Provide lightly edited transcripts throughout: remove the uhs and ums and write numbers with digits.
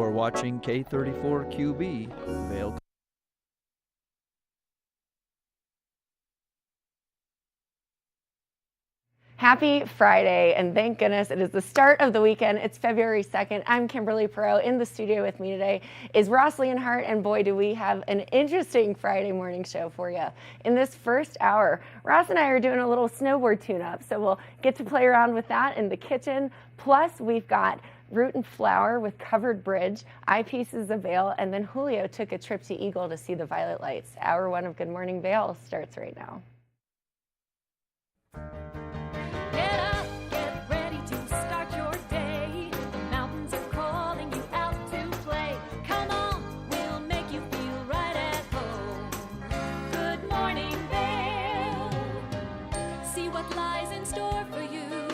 You're watching K34QB, Vail. Happy Friday, and thank goodness it is the start of the weekend. It's February 2nd. I'm Kimberly Perot. In the studio with me today is Ross Leonhardt, and boy, do we have an interesting Friday morning show for you. In this first hour, Ross and I are doing a little snowboard tune-up, so we'll get to play around with that in the kitchen. Plus, we've got Root and Flower with Covered Bridge, Eyepieces of Vail, and then Julio took a trip to Eagle to see the Violet Lights. Hour one of Good Morning Vail starts right now. Get up, get ready to start your day. The mountains are calling you out to play. Come on, we'll make you feel right at home. Good morning, Vail. See what lies in store for you.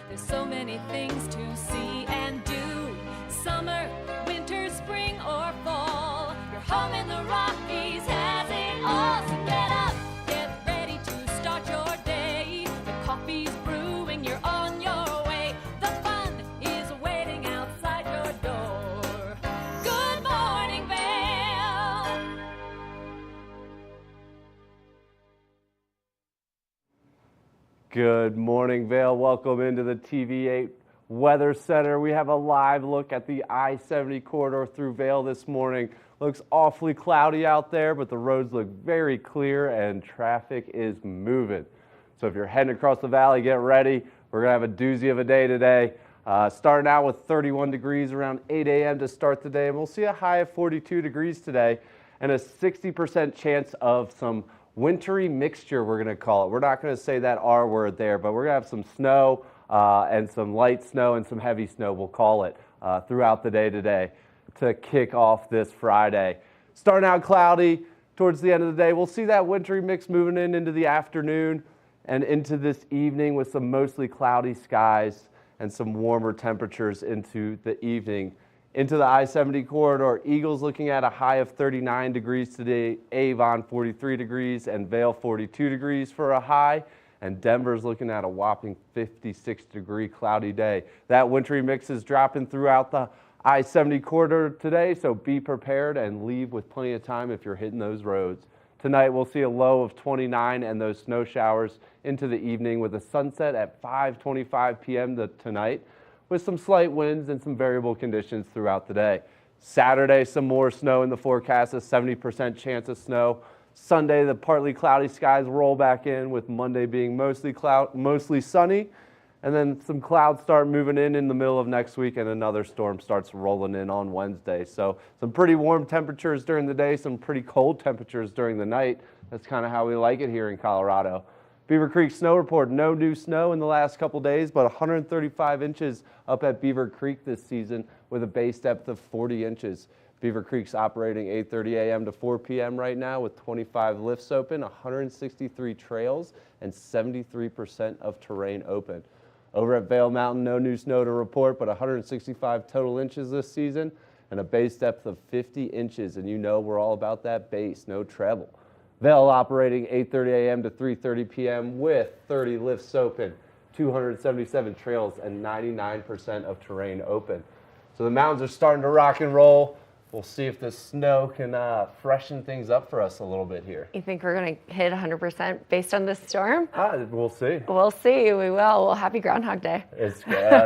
There's so many things to see and do. Summer, winter, spring, or fall. Your home in the Rockies has it all. So get up, get ready to start your day. The coffee's brewing, you're on your way. The fun is waiting outside your door. Good morning, Vail. Good morning, Vail. Welcome into the TV8 Weather Center. We have a live look at the I-70 corridor through Vail this morning. Looks awfully cloudy out there, but the roads look very clear and traffic is moving. So if you're heading across the valley, get ready. We're going to have a doozy of a day today. Starting out with 31 degrees around 8 a.m. to start the day. And we'll see a high of 42 degrees today and a 60% chance of some wintry mixture, we're going to call it. We're not going to say that R word there, but we're going to have some snow and some light snow and some heavy snow, we'll call it, throughout the day today to kick off this Friday. Starting out cloudy towards the end of the day. We'll see that wintry mix moving into the afternoon and into this evening with some mostly cloudy skies and some warmer temperatures into the evening. Into the I-70 corridor, Eagles looking at a high of 39 degrees today, Avon 43 degrees, and Vail 42 degrees for a high. And Denver's looking at a whopping 56-degree cloudy day. That wintry mix is dropping throughout the I-70 corridor today, so be prepared and leave with plenty of time if you're hitting those roads. Tonight we'll see a low of 29 and those snow showers into the evening with a sunset at 5:25 p.m. tonight with some slight winds and some variable conditions throughout the day. Saturday, some more snow in the forecast, a 70% chance of snow. Sunday, the partly cloudy skies roll back in with Monday being mostly sunny. And then some clouds start moving in the middle of next week and another storm starts rolling in on Wednesday. So some pretty warm temperatures during the day, some pretty cold temperatures during the night. That's kind of how we like it here in Colorado. Beaver Creek snow report, no new snow in the last couple days, but 135 inches up at Beaver Creek this season with a base depth of 40 inches. Beaver Creek's operating 8:30 a.m. to 4 p.m. right now with 25 lifts open, 163 trails, and 73% of terrain open. Over at Vail Mountain, no new snow to report, but 165 total inches this season and a base depth of 50 inches. And you know we're all about that base, no treble. Vail operating 8:30 a.m. to 3:30 p.m. with 30 lifts open, 277 trails, and 99% of terrain open. So the mountains are starting to rock and roll. We'll see if the snow can freshen things up for us a little bit here. You think we're going to hit 100% based on this storm? We'll see. We'll see. We will. Well, happy Groundhog Day. It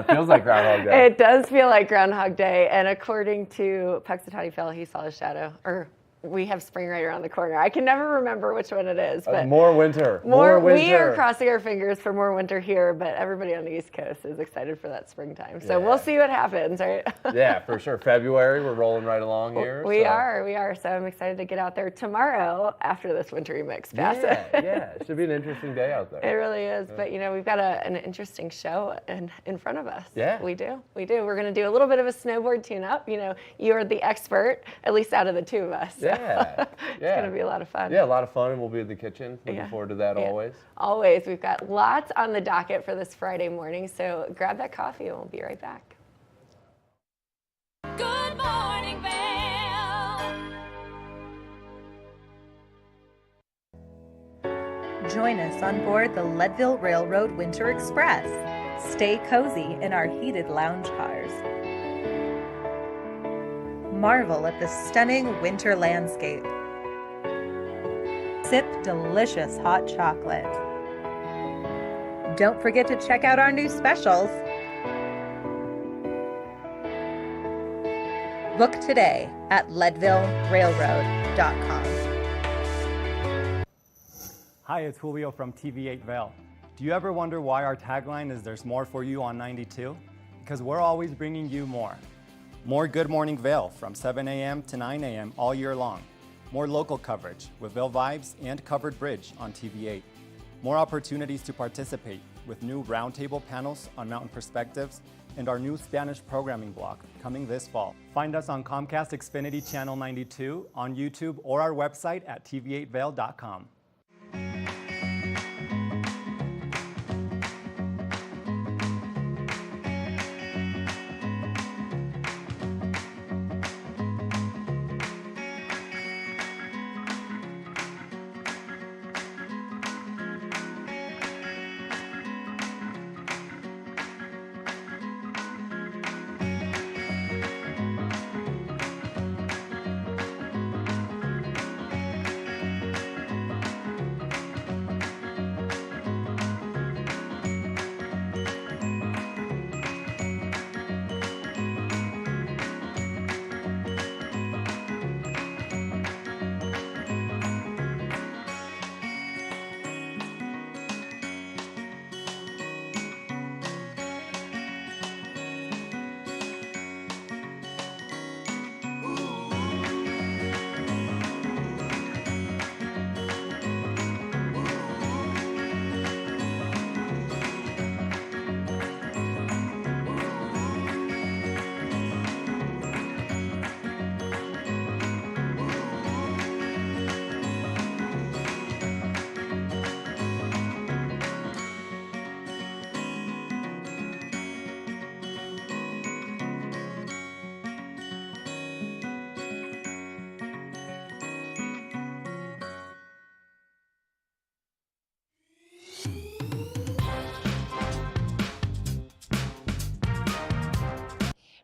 feels like Groundhog Day. It does feel like Groundhog Day. And according to Puxatawny Phil, he saw his shadow. Or we have spring right around the corner. I can never remember which one it is. But more winter. More winter. We are crossing our fingers for more winter here, but everybody on the East Coast is excited for that springtime. So we'll see what happens, right? Yeah, for sure. February, we're rolling right along here. We are. So I'm excited to get out there tomorrow after this wintry mix passes. Yeah. It should be an interesting day out there. It really is. But, we've got an interesting show in front of us. Yeah. We do. We're going to do a little bit of a snowboard tune-up. You're the expert, at least out of the two of us. Yeah. It's going to be a lot of fun. Yeah, a lot of fun, and we'll be in the kitchen. Looking forward to that always. Always. We've got lots on the docket for this Friday morning, so grab that coffee and we'll be right back. Good morning, Vail. Join us on board the Leadville Railroad Winter Express. Stay cozy in our heated lounge cars. Marvel at the stunning winter landscape. Sip delicious hot chocolate. Don't forget to check out our new specials. Book today at leadvillerailroad.com. Hi, it's Julio from TV8 Vail. Do you ever wonder why our tagline is "There's more for you on 92"? Because we're always bringing you more. More Good Morning Vail from 7 a.m. to 9 a.m. all year long. More local coverage with Vail Vibes and Covered Bridge on TV8. More opportunities to participate with new roundtable panels on Mountain Perspectives and our new Spanish programming block coming this fall. Find us on Comcast Xfinity Channel 92, on YouTube, or our website at tv8vail.com.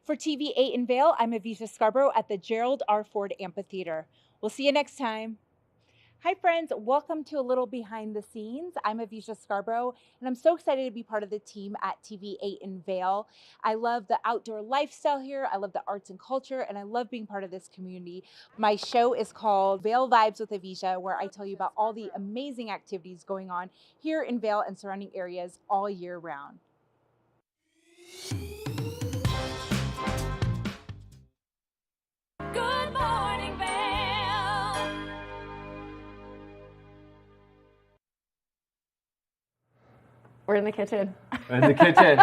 For TV8 in Vail, I'm Avisha Scarborough at the Gerald R. Ford Amphitheater. We'll see you next time. Hi friends, welcome to a little behind the scenes. I'm Avisha Scarborough, and I'm so excited to be part of the team at TV8 in Vail. I love the outdoor lifestyle here, I love the arts and culture, and I love being part of this community. My show is called Vail Vibes with Avisha, where I tell you about all the amazing activities going on here in Vail and surrounding areas all year round. Good morning, Vail. We're in the kitchen. In the kitchen.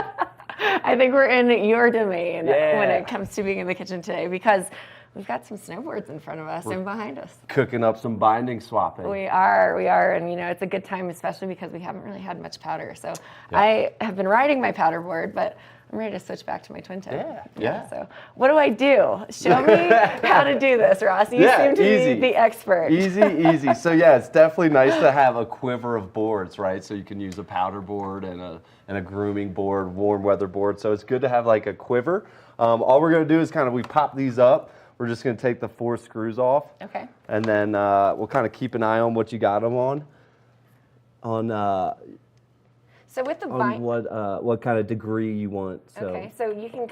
I think we're in your domain Yeah. when it comes to being in the kitchen today because we've got some snowboards in front of us and behind us. Cooking up some binding swapping. We are, and it's a good time, especially because we haven't really had much powder. So I have been riding my powder board, but I'm ready to switch back to my twin tip. Yeah. So what do I do? Show me how to do this, Ross. You seem to be the expert. Easy. So it's definitely nice to have a quiver of boards, right? So you can use a powder board and a grooming board, warm weather board. So it's good to have like a quiver. All we're gonna do is we pop these up. We're just gonna take the 4 screws off. Okay. And then we'll kind of keep an eye on what you got them on. So with the On what kind of degree you want. So. Okay, so you can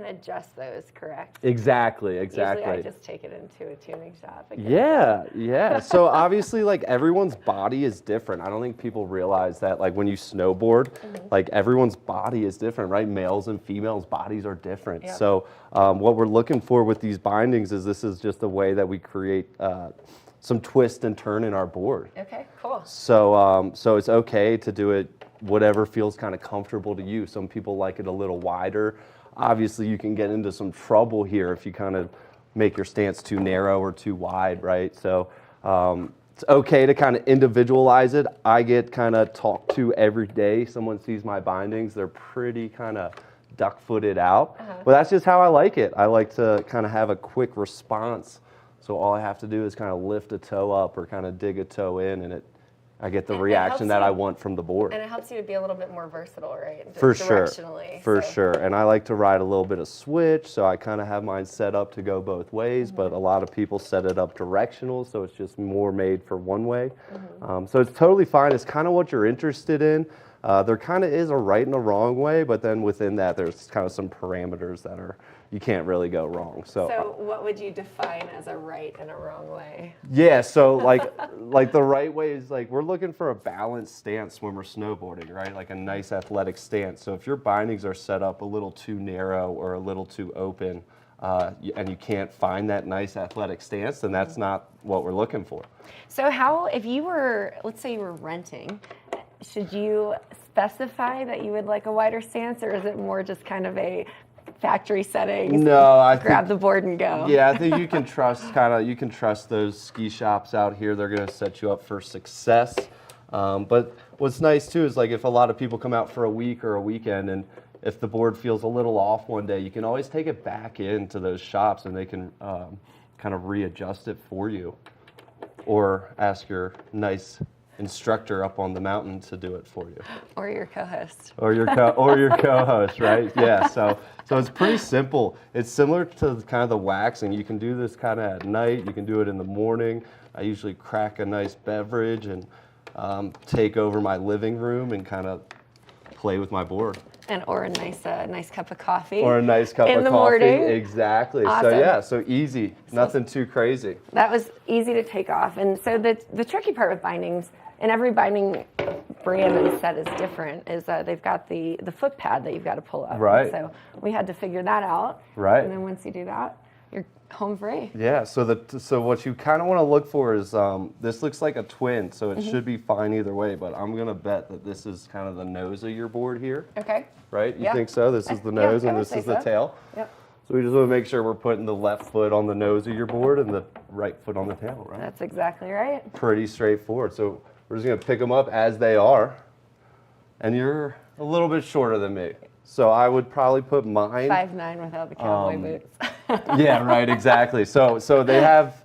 adjust those, correct? Exactly. Usually I just take it into a tuning shop. Yeah. So obviously, everyone's body is different. I don't think people realize that, when you snowboard, everyone's body is different, right? Males and females' bodies are different. Yep. So what we're looking for with these bindings is this is just a way that we create some twist and turn in our board. Okay, cool. So it's okay to do it whatever feels kind of comfortable to you. Some people like it a little wider. Obviously, you can get into some trouble here if you kind of make your stance too narrow or too wide, right? So it's okay to kind of individualize it. I get kind of talked to every day. Someone sees my bindings, they're pretty kind of duck-footed out. But that's just how I like it. I like to kind of have a quick response. So all I have to do is kind of lift a toe up or kind of dig a toe in, and it I get the And it reaction helps that I you- want from the board. And it helps you to be a little bit more versatile, right? For sure, Directionally. for so. sure. And I like to ride a little bit of switch, so I kind of have mine set up to go both ways, but a lot of people set it up directional, so it's just more made for one way. So it's totally fine. It's kind of what you're interested in. There kind of is a right and a wrong way, but then within that, there's kind of some parameters that are, you can't really go wrong. So what would you define as a right and a wrong way? Yeah, so like the right way is like we're looking for a balanced stance when we're snowboarding, right? Like a nice athletic stance. So if your bindings are set up a little too narrow or a little too open, and you can't find that nice athletic stance, then that's not what we're looking for. So how, if you were, let's say you were renting, should you specify that you would like a wider stance, or is it more just kind of a factory settings? No, I grab think, the board and go. Yeah, I think you can trust those ski shops out here. They're going to set you up for success. But what's nice too is like if a lot of people come out for a week or a weekend, and if the board feels a little off one day, you can always take it back into those shops and they can kind of readjust it for you, or ask your nice instructor up on the mountain to do it for you. Or your co-host. Or your co-host, right? Yeah. So it's pretty simple. It's similar to kind of the waxing. You can do this kind of at night. You can do it in the morning. I usually crack a nice beverage and take over my living room and kind of play with my board. Or a nice cup of coffee. Or a nice cup in of the coffee. morning. Exactly. Awesome. So yeah, so easy. Nothing too crazy. That was easy to take off. And so the tricky part with bindings, and every binding brand and set is different, is they've got the foot pad that you've got to pull up. Right. And so we had to figure that out. Right. And then once you do that, you're home free. Yeah, so what you kind of want to look for is, this looks like a twin, so it should be fine either way, but I'm going to bet that this is kind of the nose of your board here, Okay. right? You Yeah. think so? This is the Yeah, nose I and would this say is the so. tail. Yep. So we just want to make sure we're putting the left foot on the nose of your board and the right foot on the tail, right? That's exactly right. Pretty straightforward. So we're just going to pick them up as they are, and you're a little bit shorter than me. So I would probably put mine. 5'9" without the cowboy boots. Yeah, right, exactly. So they have,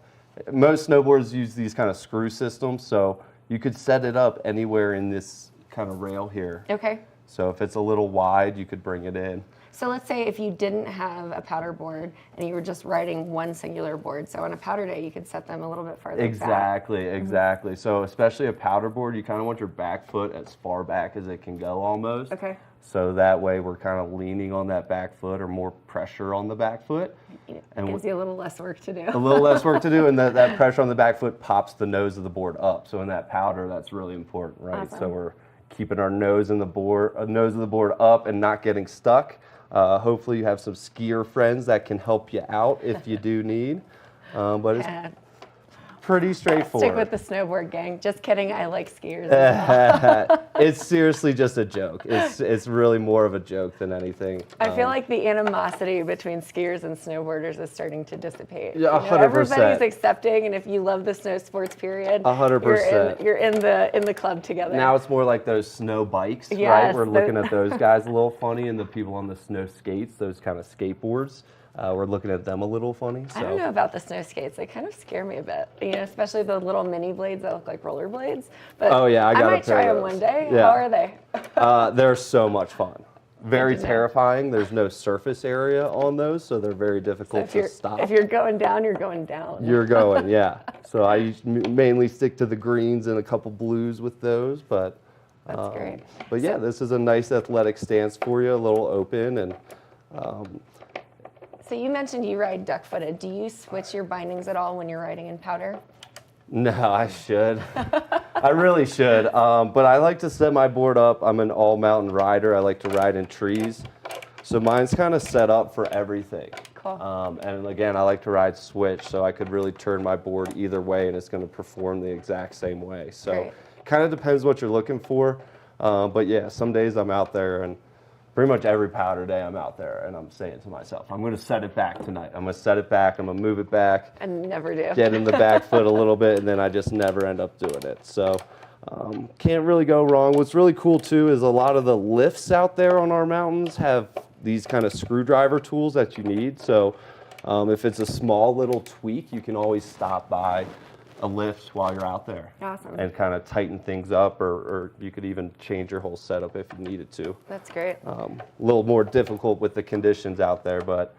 most snowboards use these kind of screw systems, so you could set it up anywhere in this kind of rail here. Okay. So if it's a little wide, you could bring it in. So let's say if you didn't have a powder board and you were just riding one singular board, so on a powder day you could set them a little bit farther back. Exactly. So especially a powder board, you kind of want your back foot as far back as it can go almost. Okay. So that way we're kind of leaning on that back foot, or more pressure on the back foot. It And gives you a little less work to do. a little less work to do, and that pressure on the back foot pops the nose of the board up. So in that powder, that's really important, right? Awesome. So we're keeping our nose of the board up and not getting stuck. Hopefully you have some skier friends that can help you out if you do need. But it's Yeah. pretty straightforward. Stick with the snowboard gang. Just kidding, I like skiers as well. It's seriously just a joke. It's really more of a joke than anything. I feel like the animosity between skiers and snowboarders is starting to dissipate. Yeah, You know, 100%. everybody's accepting, and if you love the snow sports period, 100%. you're in the club together. Now it's more like those snow bikes, right? Yes, We're looking at those guys a little funny, and the people on the snow skates, those kind of skateboards, we're looking at them a little funny. So. I don't know about the snow skates. They kind of scare me a bit. You know, especially the little mini blades that look like roller blades. But Oh, yeah, I got a might pair try of them those. one day. Yeah. How are they? They're so much fun. Very Good to know. terrifying. There's no surface area on those, so they're very difficult to stop. If you're going down, you're going down. You're going, yeah. So I mainly stick to the greens and a couple blues with those, but That's great. But yeah, this is a nice athletic stance for you, a little open, and So you mentioned you ride duck-footed. Do you switch your bindings at all when you're riding in powder? no, I should. I really should. But I like to set my board up. I'm an all-mountain rider. I like to ride in trees. So mine's kind of set up for everything. Cool. And again, I like to ride switch, so I could really turn my board either way, and it's going to perform the exact same way. So Great. kind of depends what you're looking for. But yeah, some days I'm out there, and pretty much every powder day I'm out there, and I'm saying to myself, I'm going to set it back tonight. I'm going to set it back. I'm going to move it back. And never do. Get in the back foot a little bit, and then I just never end up doing it. So can't really go wrong. What's really cool too is a lot of the lifts out there on our mountains have these kind of screwdriver tools that you need. So if it's a small little tweak, you can always stop by a lift while you're out there. Awesome. And kind of tighten things up, or you could even change your whole setup if you needed to. That's great. A little more difficult with the conditions out there, but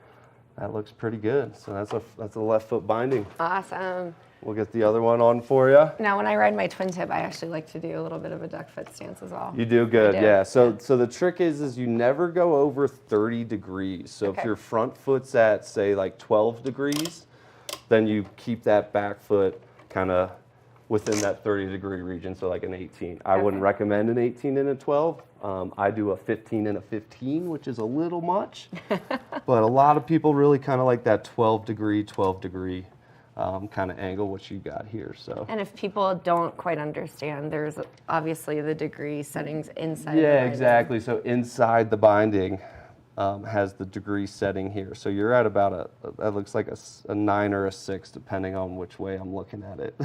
that looks pretty good. So that's a left foot binding. Awesome. We'll get the other one on for you. Now, when I ride my twin tip, I actually like to do a little bit of a duck foot stance as well. You do good, I do. yeah. So the trick is you never go over 30 degrees. So Okay. if your front foot's at, say, like 12 degrees, then you keep that back foot kind of within that 30-degree region, so like an 18. I wouldn't Okay. recommend an 18 and a 12. I do a 15 and a 15, which is a little much. But a lot of people really kind of like that 12 degree kind of angle, which you got here. So. And if people don't quite understand, there's obviously the degree settings inside. Yeah, the binding. exactly. So inside the binding has the degree setting here. So you're at about that looks like a 9 or a 6, depending on which way I'm looking at it.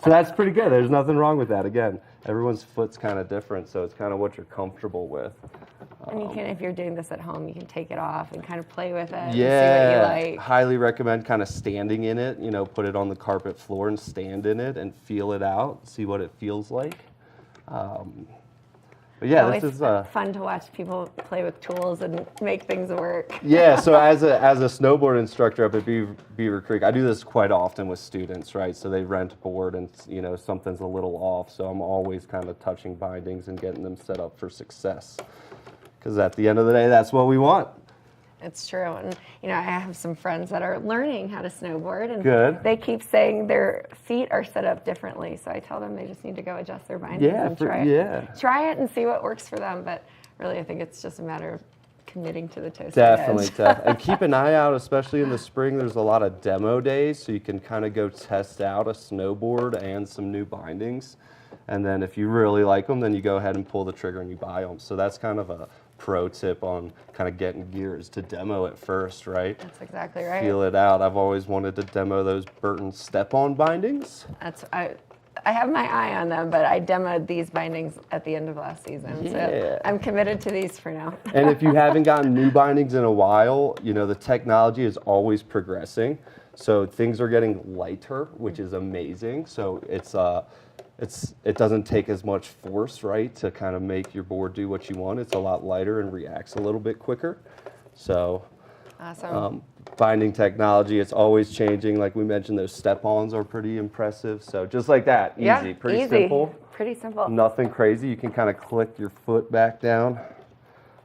So that's pretty good. There's nothing wrong with that. Again, everyone's foot's kind of different, so it's kind of what you're comfortable with. And you can, if you're doing this at home, you can take it off and kind of play with it and see Yeah, what you like. highly recommend kind of standing in it. You know, put it on the carpet floor and stand in it and feel it out, see what it feels like. But yeah, Always this is fun to watch people play with tools and make things work. yeah. So as a snowboard instructor up at Beaver Creek, I do this quite often with students, right? So they rent a board and you know something's a little off. So I'm always kind of touching bindings and getting them set up for success. Because at the end of the day, that's what we want. It's true. And, you know, I have some friends that are learning how to snowboard, and Good. they keep saying their feet are set up differently. So I tell them they just need to go adjust their bindings and try it. Try it and see what works for them. But really, I think it's just a matter of committing to the toasted Definitely, edge. and keep an eye out, especially in the spring. There's a lot of demo days, so you can kind of go test out a snowboard and some new bindings. And then if you really like them, then you go ahead and pull the trigger and you buy them. So that's kind of a pro tip on kind of getting gears to demo it first, right? That's exactly right. Feel it out. I've always wanted to demo those Burton step-on bindings. I have my eye on them, but I demoed these bindings at the end of last season. Yeah. So I'm committed to these for now. And if you haven't gotten new bindings in a while, you know, the technology is always progressing. So things are getting lighter, which is amazing. So it doesn't take as much force, right, to kind of make your board do what you want. It's a lot lighter and reacts a little bit quicker. So Awesome. binding technology, it's always changing. Like we mentioned, those step-ons are pretty impressive. So just like that, easy, Yeah, pretty easy. simple. Pretty simple. Nothing crazy. You can kind of click your foot back down.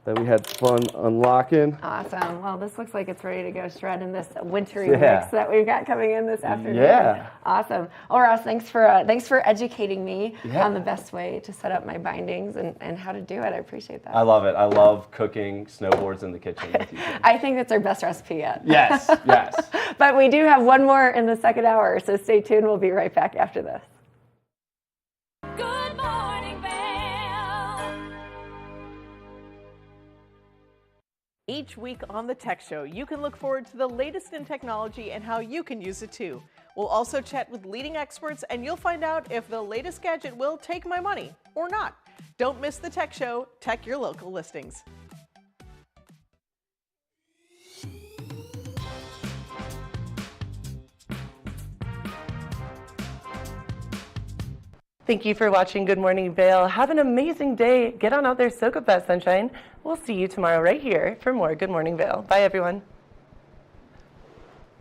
Then we had fun unlocking. Awesome. Well, this looks like it's ready to go shred in this wintry Yeah. mix that we've got coming in this afternoon. Yeah. Awesome. Well, Ross, thanks for educating me Yeah. on the best way to set up my bindings and how to do it. I appreciate that. I love it. I love cooking snowboards in the kitchen with you. I think that's our best recipe yet. Yes, yes. But we do have one more in the second hour, so stay tuned. We'll be right back after this. Good morning, Vail. Each week on the Tech Show, you can look forward to the latest in technology and how you can use it too. We'll also chat with leading experts, and you'll find out if the latest gadget will take my money or not. Don't miss the Tech Show. Tech your local listings. Thank you for watching Good Morning Vail. Have an amazing day. Get on out there, soak up that sunshine. We'll see you tomorrow right here for more Good Morning Vail. Bye, everyone.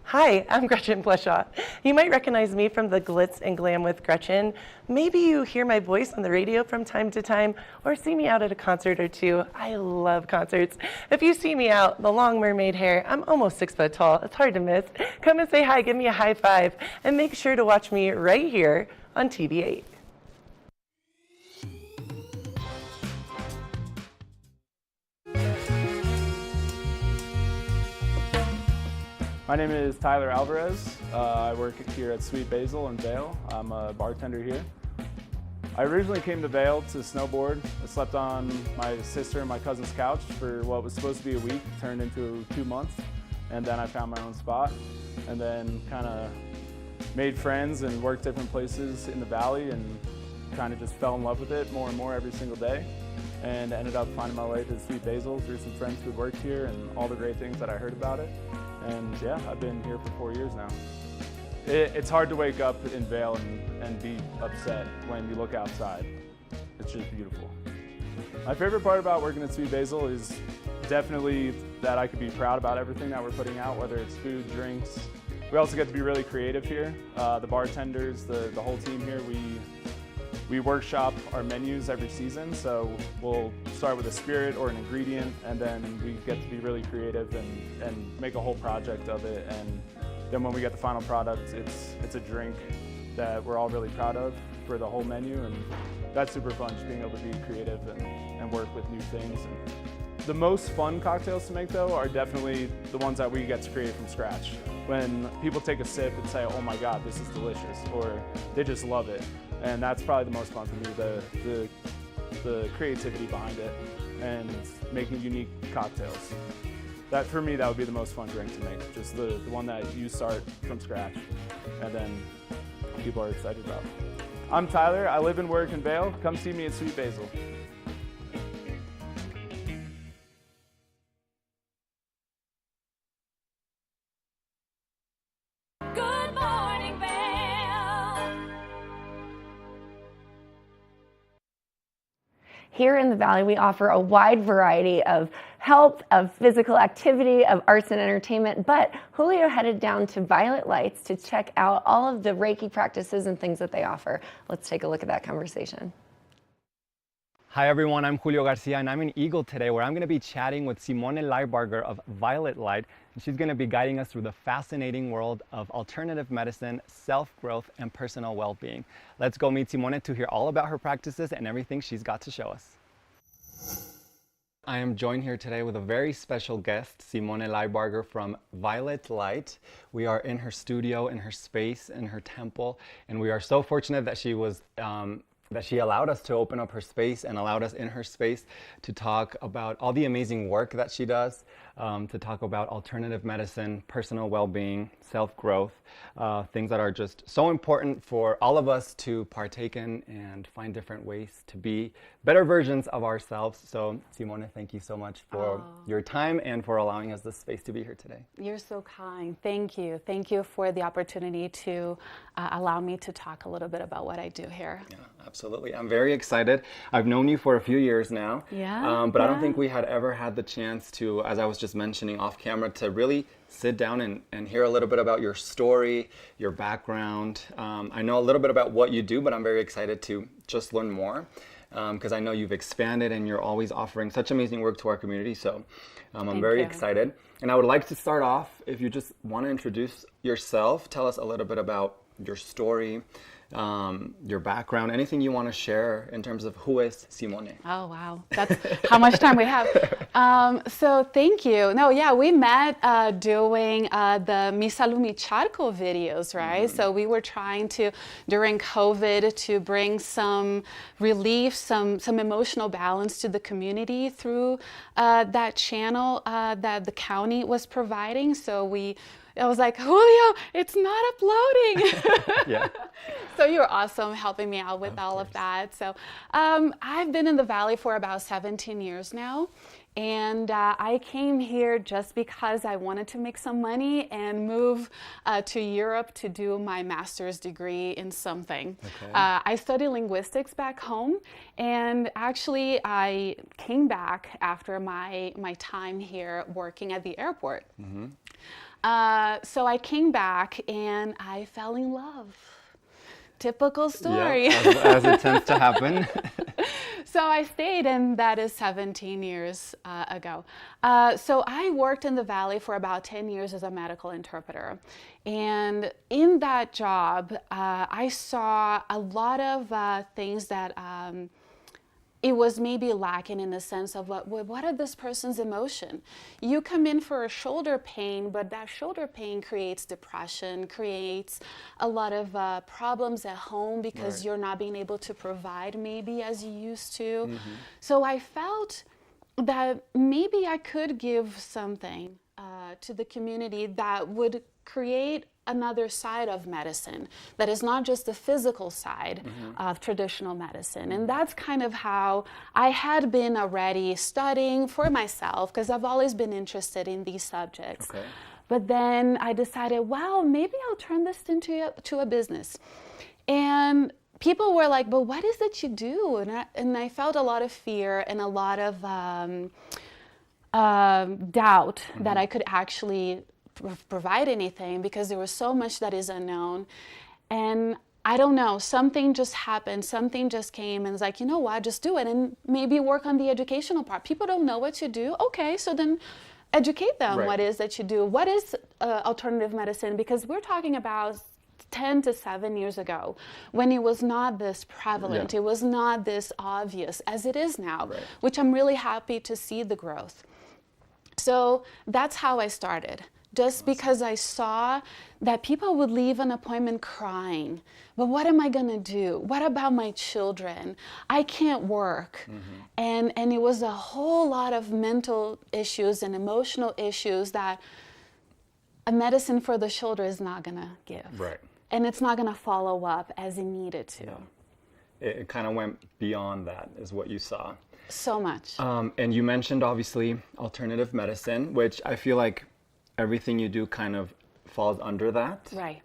Hi, I'm Gretchen Bleshaw. You might recognize me from the Glitz and Glam with Gretchen. Maybe you hear my voice on the radio from time to time or see me out at a concert or two. I love concerts. If you see me out, the long mermaid hair, I'm almost 6 foot tall. It's hard to miss. Come and say hi, give me a high five, and make sure to watch me right here on TV8. My name is Tyler Alvarez. I work here at Sweet Basil in Vail. I'm a bartender here. I originally came to Vail to snowboard. I slept on my sister and my cousin's couch for what was supposed to be a week, turned into 2 months, and then I found my own spot, and then kind of made friends and worked different places in the valley and kind of just fell in love with it more and more every single day, and ended up finding my way to Sweet Basil through some friends who worked here and all the great things that I heard about it. And yeah, I've been here for 4 years now. It's hard to wake up in Vail and be upset when you look outside. It's just beautiful. My favorite part about working at Sweet Basil is definitely that I could be proud about everything that we're putting out, whether it's food, drinks. We also get to be really creative here. The bartenders, the whole team here, we workshop our menus every season, so we'll start with a spirit or an ingredient, and then we get to be really creative and make a whole project of it. And then when we get the final product, it's a drink that we're all really proud of for the whole menu, and that's super fun, just being able to be creative and work with new things. And the most fun cocktails to make, though, are definitely the ones that we get to create from scratch. When people take a sip and say, oh my God, this is delicious, or they just love it. And that's probably the most fun for me, the creativity behind it and making unique cocktails. That, for me, that would be the most fun drink to make, just the one that you start from scratch and then people are excited about. I'm Tyler, I live and work in Vail. Come see me at Sweet Basil. Good morning, Vail. Here in the Valley, we offer a wide variety of health, of physical activity, of arts and entertainment, but Julio headed down to Violet Lights to check out all of the Reiki practices and things that they offer. Let's take a look at that conversation. Hi everyone, I'm Julio Garcia and I'm in Eagle today where I'm going to be chatting with Simone Leibarger of Violet Light, and she's going to be guiding us through the fascinating world of alternative medicine, self-growth, and personal well-being. Let's go meet Simone to hear all about her practices and everything she's got to show us. I am joined here today with a very special guest, Simone Leibarger from Violet Light. We are in her studio, in her space, in her temple, and we are so fortunate that she allowed us to open up her space and allowed us in her space to talk about all the amazing work that she does, to talk about alternative medicine, personal well-being, self-growth, things that are just so important for all of us to partake in and find different ways to be better versions of ourselves. So Simone, thank you so much for your time and for allowing us this space to be here today. You're so kind. Thank you. Thank you for the opportunity to allow me to talk a little bit about what I do here. Yeah, absolutely. I'm very excited. I've known you for a few years now, but I don't think we had ever had the chance to, as I was just mentioning off camera, to really sit down and hear a little bit about your story, your background. I know a little bit about what you do, but I'm very excited to just learn more because I know you've expanded and you're always offering such amazing work to our community. So I'm very excited. And I would like to start off, if you just want to introduce yourself, tell us a little bit about your story, your background, anything you want to share in terms of who is Simone. Oh, wow. That's how much time we have. So thank you. No, yeah, we met doing the Mi Salud Mi Charco videos, right? Mm-hmm. So we were trying to, during COVID, to bring some relief, some emotional balance to the community through that channel that the county was providing. So I was like, Julio, it's not uploading. Yeah. So you were awesome helping me out with all of that. So I've been in the Valley for about 17 years now. And I came here just because I wanted to make some money and move to Europe to do my master's degree in something. Okay. I studied linguistics back home, and actually I came back after my time here working at the airport. Mm-hmm. So I came back and I fell in love. Typical story. Yeah, as it tends to happen. So I stayed, and that is 17 years ago. So I worked in the Valley for about 10 years as a medical interpreter. And in that job, I saw a lot of things that it was maybe lacking in the sense of what are this person's emotion? You come in for a shoulder pain, but that shoulder pain creates depression, creates a lot of problems at home because you're not being able to provide maybe as you used to. Mm-hmm. So I felt that maybe I could give something to the community that would create another side of medicine that is not just the physical side of traditional medicine. And that's kind of how I had been already studying for myself, because I've always been interested in these subjects. Okay. But then I decided, well, maybe I'll turn this into a business. And people were like, but what is it you do? And I felt a lot of fear and a lot of doubt that I could actually provide anything, because there was so much that is unknown. And I don't know, something just happened, something just came and was like, you know what, just do it and maybe work on the educational part. People don't know what you do. Okay, so then educate them what is that you do. What is alternative medicine? Because we're talking about 10 to 7 years ago, when it was not this prevalent, it was not this obvious as it is now, which I'm really happy to see the growth. So that's how I started. Just because I saw that people would leave an appointment crying, but what am I gonna do? What about my children? I can't work. And it was a whole lot of mental issues and emotional issues that a medicine for the shoulder is not gonna give. And it's not gonna follow up as it needed to. It kind of went beyond that, is what you saw. So much. And you mentioned, obviously, alternative medicine, which I feel like everything you do kind of falls under that. Right.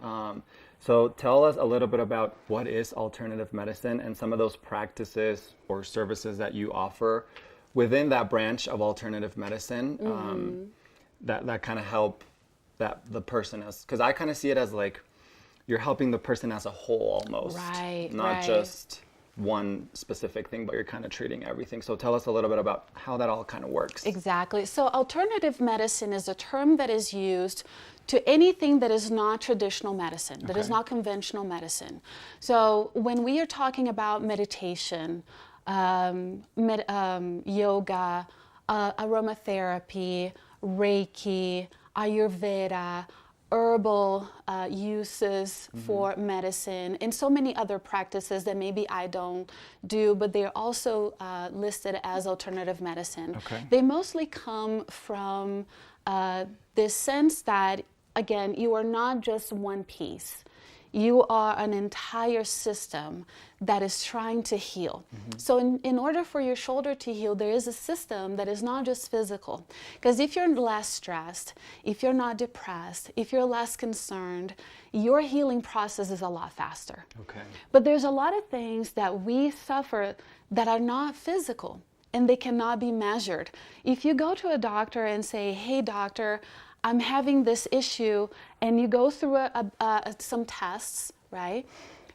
So tell us a little bit about what is alternative medicine and some of those practices or services that you offer within that branch of alternative medicine that kind of help the person, because I kind of see it as like you're helping the person as a whole almost. Not just one specific thing, but you're kind of treating everything. So tell us a little bit about how that all kind of works. Exactly. So alternative medicine is a term that is used to anything that is not traditional medicine, that is not conventional medicine. So when we are talking about meditation, yoga, aromatherapy, Reiki, Ayurveda, herbal uses for medicine, and so many other practices that maybe I don't do, but they're also listed as alternative medicine. They mostly come from this sense that, again, you are not just one piece. You are an entire system that is trying to heal. So in order for your shoulder to heal, there is a system that is not just physical. Because if you're less stressed, if you're not depressed, if you're less concerned, your healing process is a lot faster. But there's a lot of things that we suffer that are not physical, and they cannot be measured. If you go to a doctor and say, hey doctor, I'm having this issue, and you go through some tests, right?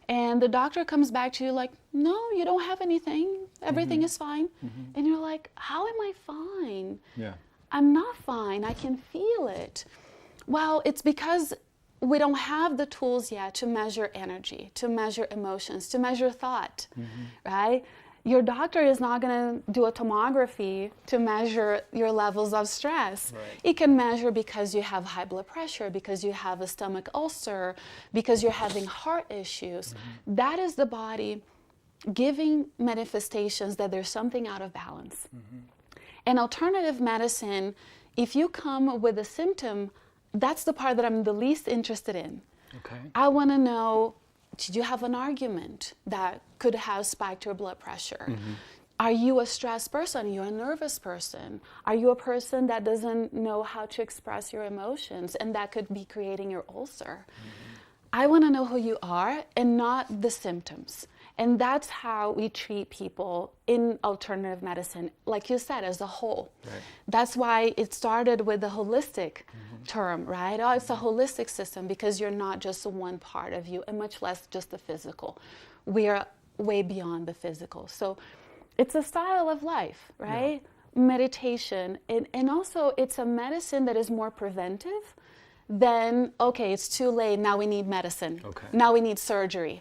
And the doctor comes back to you like, no, you don't have anything. Everything is fine. And you're like, how am I fine? I'm not fine. I can feel it. Well, it's because we don't have the tools yet to measure energy, to measure emotions, to measure thought, right? Your doctor is not going to do a tomography to measure your levels of stress. It can measure because you have high blood pressure, because you have a stomach ulcer, because you're having heart issues. That is the body giving manifestations that there's something out of balance. And alternative medicine, if you come with a symptom, that's the part that I'm the least interested in. I want to know, did you have an argument that could have spiked your blood pressure? Are you a stressed person? Are you a nervous person? Are you a person that doesn't know how to express your emotions, and that could be creating your ulcer? I want to know who you are and not the symptoms. And that's how we treat people in alternative medicine, like you said, as a whole. That's why it started with the holistic term, right? Oh, it's a holistic system, because you're not just one part of you, and much less just the physical. We are way beyond the physical. So it's a style of life, right? Meditation. And also it's a medicine that is more preventive than, okay, it's too late, now we need medicine. Now we need surgery.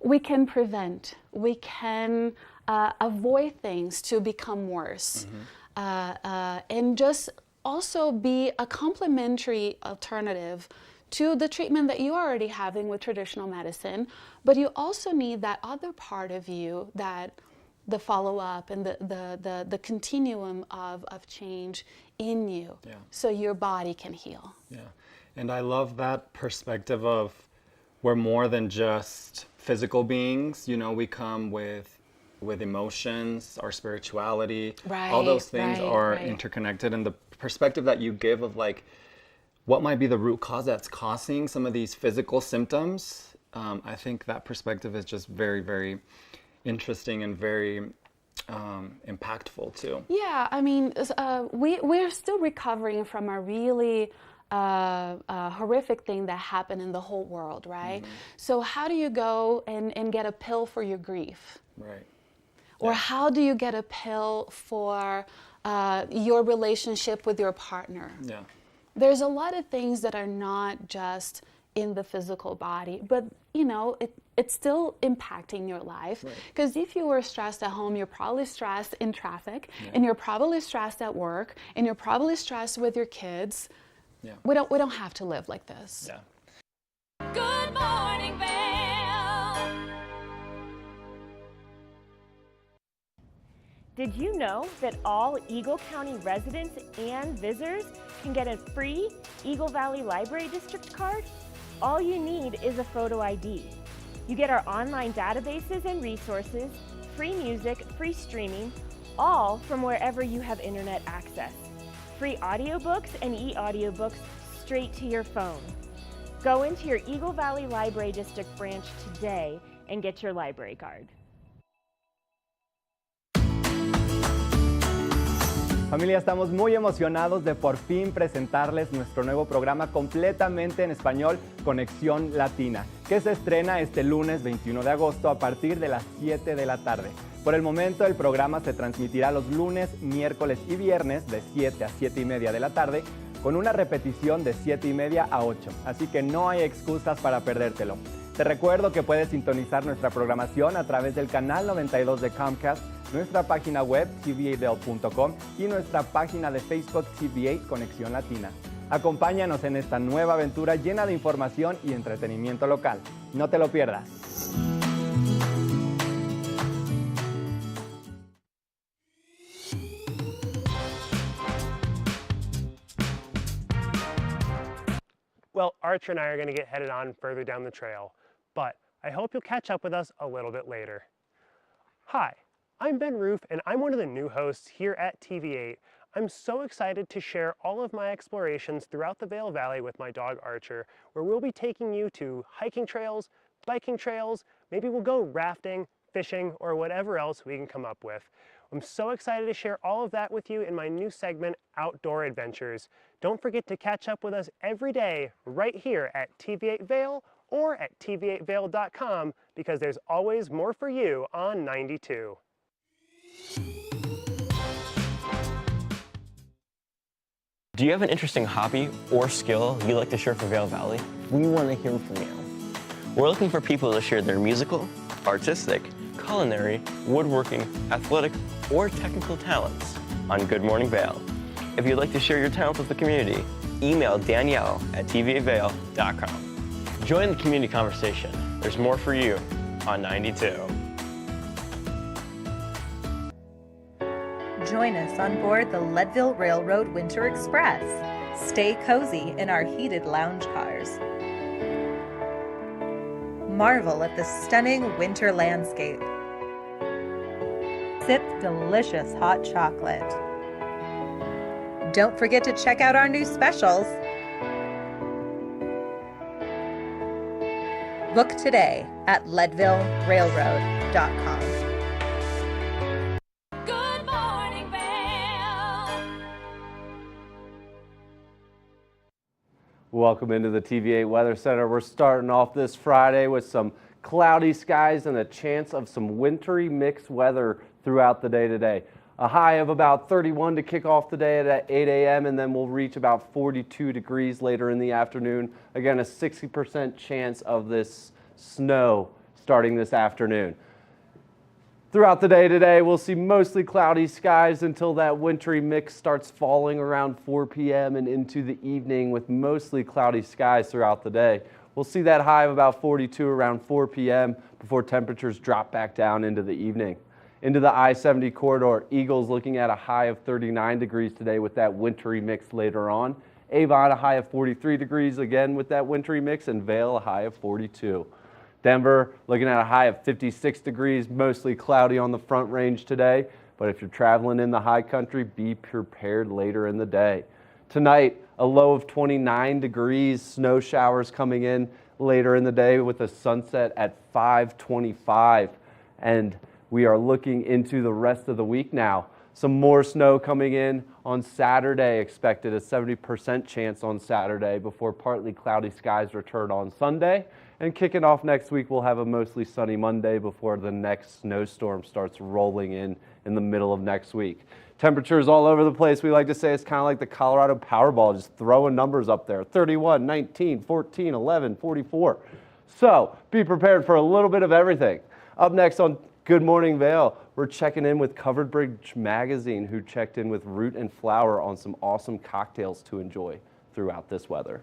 We can prevent. We can avoid things to become worse. And just also be a complementary alternative to the treatment that you're already having with traditional medicine. But you also need that other part of you, that the follow-up and the continuum of change in you, so your body can heal. And I love that perspective of we're more than just physical beings. You know, we come with emotions, our spirituality, all those things are interconnected. And the perspective that you give of like, what might be the root cause that's causing some of these physical symptoms. I think that perspective is just very, very interesting and very impactful too. Yeah, I mean, we're still recovering from a really horrific thing that happened in the whole world, right? So how do you go and get a pill for your grief? Right. Or how do you get a pill for your relationship with your partner? Yeah. There's a lot of things that are not just in the physical body, but you know, it's still impacting your life. Because if you were stressed at home, you're probably stressed in traffic, and you're probably stressed at work, and you're probably stressed with your kids. Yeah. We don't have to live like this. Yeah. Good morning, Vail. Did you know that all Eagle County residents and visitors can get a free Eagle Valley Library District card? All you need is a photo ID. You get our online databases and resources, free music, free streaming, all from wherever you have internet access. Free audiobooks and e-audiobooks straight to your phone. Go into your Eagle Valley Library District branch today and get your library card. Familia, estamos muy emocionados de por fin presentarles nuestro nuevo programa completamente en español, Conexión Latina, que se estrena este lunes 21 de agosto a partir de las 7 de la tarde. Por el momento, el programa se transmitirá los lunes, miércoles y viernes de 7 a 7 y media de la tarde, con una repetición de 7 y media a 8, así que no hay excusas para perdértelo. Te recuerdo que puedes sintonizar nuestra programación a través del canal 92 de Comcast, nuestra página web tva8.com y nuestra página de Facebook TV8 Conexión Latina. Acompáñanos en esta nueva aventura llena de información y entretenimiento local. No te lo pierdas. Well, Archer and I are going to get headed on further down the trail, but I hope you'll catch up with us a little bit later. Hi, I'm Ben Roof, and I'm one of the new hosts here at TV8. I'm so excited to share all of my explorations throughout the Vail Valley with my dog Archer, where we'll be taking you to hiking trails, biking trails, maybe we'll go rafting, fishing, or whatever else we can come up with. I'm so excited to share all of that with you in my new segment, Outdoor Adventures. Don't forget to catch up with us every day right here at TV8 Vail or at tv8vail.com because there's always more for you on 92. Do you have an interesting hobby or skill you'd like to share for Vail Valley? We want to hear from you. We're looking for people to share their musical, artistic, culinary, woodworking, athletic, or technical talents on Good Morning Vail. If you'd like to share your talents with the community, email Danielle at tva8vail.com. Join the community conversation. There's more for you on 92. Join us on board the Leadville Railroad Winter Express. Stay cozy in our heated lounge cars. Marvel at the stunning winter landscape. Sip delicious hot chocolate. Don't forget to check out our new specials. Book today at leadvillerailroad.com. Good morning, Vail. Welcome into the TV8 Weather Center. We're starting off this Friday with some cloudy skies and a chance of some wintry mixed weather throughout the day today. A high of about 31 to kick off the day at 8 a.m. and then we'll reach about 42 degrees later in the afternoon. Again, a 60% chance of this snow starting this afternoon. Throughout the day today, we'll see mostly cloudy skies until that wintry mix starts falling around 4 p.m. and into the evening with mostly cloudy skies throughout the day. We'll see that high of about 42 around 4 p.m. before temperatures drop back down into the evening. Into the I-70 corridor, Eagles looking at a high of 39 degrees today with that wintry mix later on. Avon a high of 43 degrees again with that wintry mix, and Vail a high of 42. Denver looking at a high of 56 degrees, mostly cloudy on the front range today, but if you're traveling in the high country, be prepared later in the day. Tonight, a low of 29 degrees, snow showers coming in later in the day with a sunset at 5:25. And we are looking into the rest of the week now. Some more snow coming in on Saturday, expected a 70% chance on Saturday before partly cloudy skies return on Sunday. And kicking off next week, we'll have a mostly sunny Monday before the next snowstorm starts rolling in the middle of next week. Temperatures all over the place. We like to say it's kind of like the Colorado Powerball, just throwing numbers up there. 31, 19, 14, 11, 44. So be prepared for a little bit of everything. Up next on Good Morning Vail, we're checking in with Covered Bridge Magazine, who checked in with Root and Flower on some awesome cocktails to enjoy throughout this weather.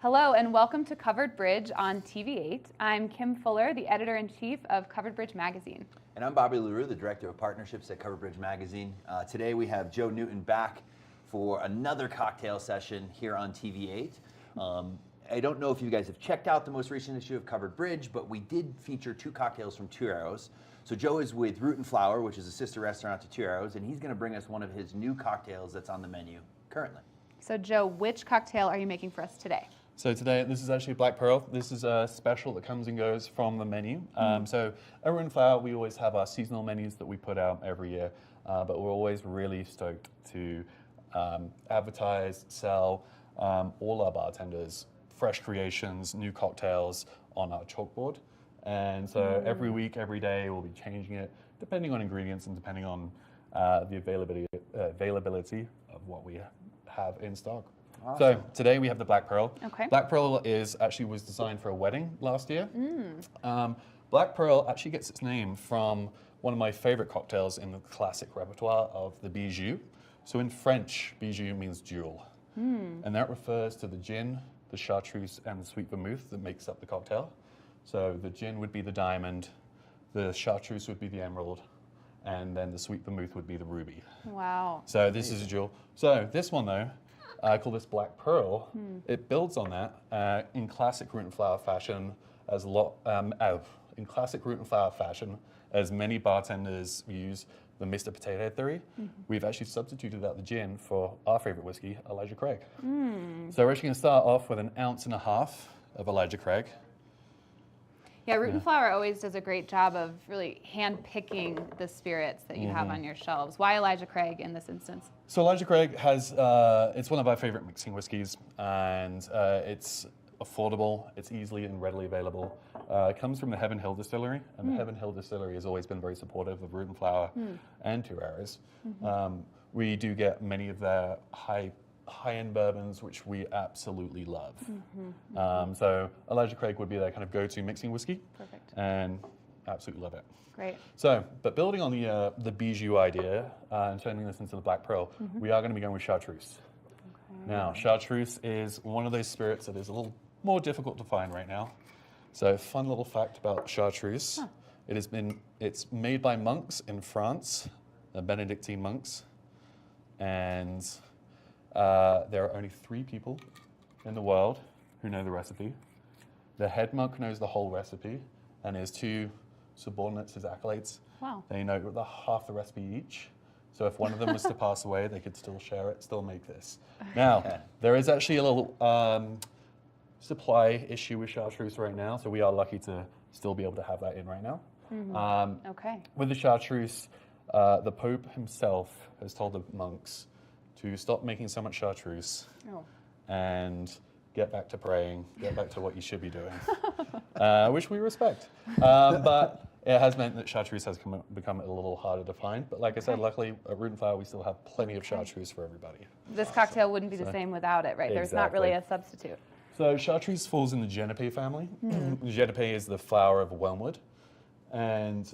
Hello and welcome to Covered Bridge on TV8. I'm Kim Fuller, the editor-in-chief of Covered Bridge Magazine. And I'm Bobby LaRue, the director of partnerships at Covered Bridge Magazine. Today we have Joe Newton back for another cocktail session here on TV8. I don't know if you guys have checked out the most recent issue of Covered Bridge, but we did feature 2 cocktails from Two Arrows. So Joe is with Root and Flower, which is a sister restaurant to Two Arrows, and he's going to bring us one of his new cocktails that's on the menu currently. So Joe, which cocktail are you making for us today? So today, this is actually Black Pearl. This is a special that comes and goes from the menu. So at Root and Flower, we always have our seasonal menus that we put out every year, but we're always really stoked to advertise, sell all our bartenders fresh creations, new cocktails on our chalkboard. And so every week, every day, we'll be changing it depending on ingredients and depending on the availability of what we have in stock. Awesome. So today we have the Black Pearl. Okay. Black Pearl was designed for a wedding last year. Black Pearl actually gets its name from one of my favorite cocktails in the classic repertoire of the bijou. So in French, bijou means jewel. And that refers to the gin, the chartreuse, and the sweet vermouth that makes up the cocktail. So the gin would be the diamond, the chartreuse would be the emerald, and then the sweet vermouth would be the ruby. Wow. So this is a jewel. So this one though, I call this Black Pearl. It builds on that in classic Root and Flower fashion, as many bartenders use the Mr. Potato theory. We've actually substituted out the gin for our favorite whiskey, Elijah Craig. So we're actually going to start off with 1.5 ounces of Elijah Craig. Yeah, Root and Flower always does a great job of really hand-picking the spirits that you have on your shelves. Why Elijah Craig in this instance? So Elijah Craig has, it's one of our favorite mixing whiskeys, and it's affordable, it's easily and readily available. It comes from the Heaven Hill Distillery, and the Heaven Hill Distillery has always been very supportive of Root and Flower and Two Arrows. We do get many of their high-end bourbons, which we absolutely love. So Elijah Craig would be their kind of go-to mixing whiskey. Perfect. And absolutely love it. Great. So, but building on the bijou idea and turning this into the Black Pearl, we are going to be going with chartreuse. Now, chartreuse is one of those spirits that is a little more difficult to find right now. So, fun little fact about chartreuse: it's made by monks in France, Benedictine monks, and there are only 3 people in the world who know the recipe. The head monk knows the whole recipe, and his 2 subordinates, his acolytes, they know half the recipe each. So if one of them was to pass away, they could still share it, still make this. Now, there is actually a little supply issue with chartreuse right now, so we are lucky to still be able to have that in right now. With the chartreuse, the Pope himself has told the monks to stop making so much chartreuse and get back to praying, get back to what you should be doing, which we respect. But it has meant that chartreuse has become a little harder to find. But like I said, luckily at Root and Flower, we still have plenty of chartreuse for everybody. This cocktail wouldn't be the same without it, right? There's not really a substitute. So chartreuse falls in the Genepae family. Genepae is the flower of wormwood. And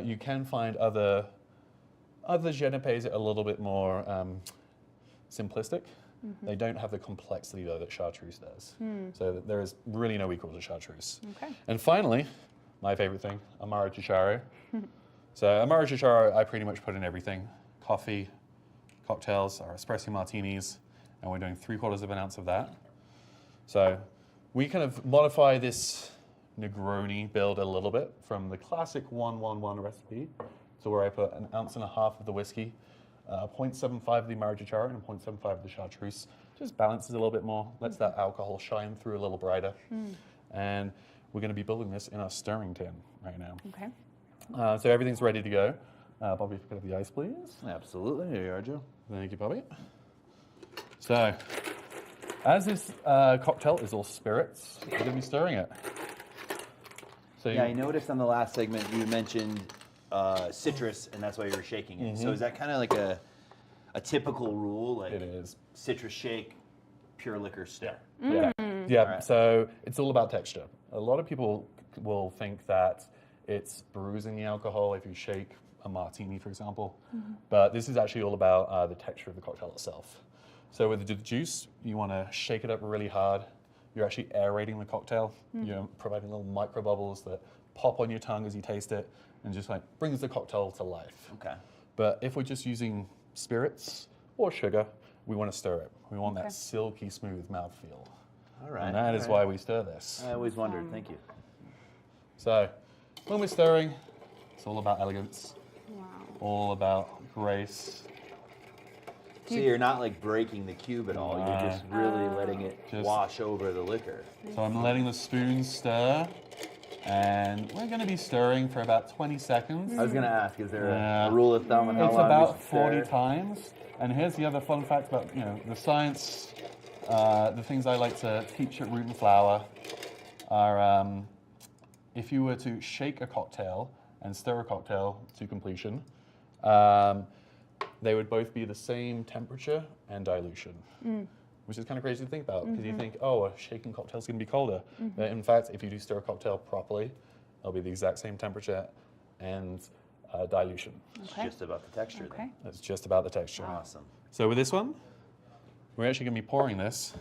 you can find other Genepaes that are a little bit more simplistic. They don't have the complexity, though, that chartreuse does. So there is really no equal to chartreuse. And finally, my favorite thing, Amaro Chicharo. So Amaro Chicharo, I pretty much put in everything. Coffee, cocktails, our espresso martinis, and we're doing 3/4 ounce of that. So we kind of modify this Negroni build a little bit from the classic 1-1-1 recipe So where I put 1.5 ounces of the whiskey, 0.75 of the Marijuana and 0.75 of the chartreuse. Just balances a little bit more, lets that alcohol shine through a little brighter. And we're going to be building this in our stirring tin right now. Okay. So everything's ready to go. Bobby, if you could have the ice, please. Absolutely. Here you are, Joe. Thank you, Bobby. So, as this cocktail is all spirits, we're going to be stirring it. So Yeah, I noticed on the last segment you mentioned citrus, and that's why you were shaking it. So is that kind of like a typical rule? Like it is. Citrus shake, pure liquor stir. Yeah. Right. So it's all about texture. A lot of people will think that it's bruising the alcohol if you shake a martini, for example. But this is actually all about the texture of the cocktail itself. So with the juice, you want to shake it up really hard. You're actually aerating the cocktail. You're providing little micro bubbles that pop on your tongue as you taste it and just like brings the cocktail to life. Okay. But if we're just using spirits or sugar, we want to stir it. We want that silky smooth mouthfeel. All right. And that is why we stir this. I always wondered. Thank you. So when we're stirring, it's all about elegance. All about grace. So you're not like breaking the cube at all. You're just really letting it wash over the liquor. So I'm letting the spoon stir, and we're going to be stirring for about 20 seconds. I was going to ask, is there a rule of thumb on how it's long about we should 40 stir? times. And here's the other fun fact about the science. The things I like to teach at Root and Flower are if you were to shake a cocktail and stir a cocktail to completion, they would both be the same temperature and dilution, which is kind of crazy to think about because you think, oh, a shaken cocktail is going to be colder. But in fact, if you do stir a cocktail properly, it'll be the exact same temperature and dilution. It's just about the texture then. It's just about the texture. Awesome. So with this one, we're actually going to be pouring this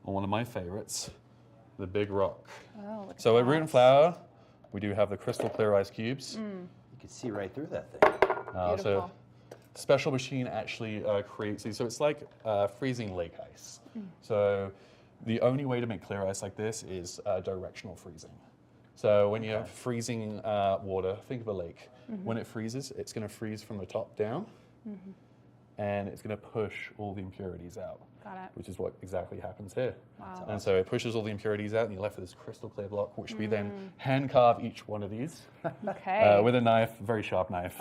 on one of my favorites, the Big Rock. Oh, look So at at Root and Flower, we do have the crystal clear ice cubes. You can see right through that thing. So Beautiful. special machine actually creates these. So it's like freezing lake ice. So the only way to make clear ice like this is directional freezing. So when you're freezing water, think of a lake. When it freezes, it's going to freeze from the top down, and it's going to push all the impurities out. Got it. Which is what exactly happens here. Wow. And so it pushes all the impurities out, and you're left with this crystal clear block, which we then hand carve each one of these with a knife, very sharp knife.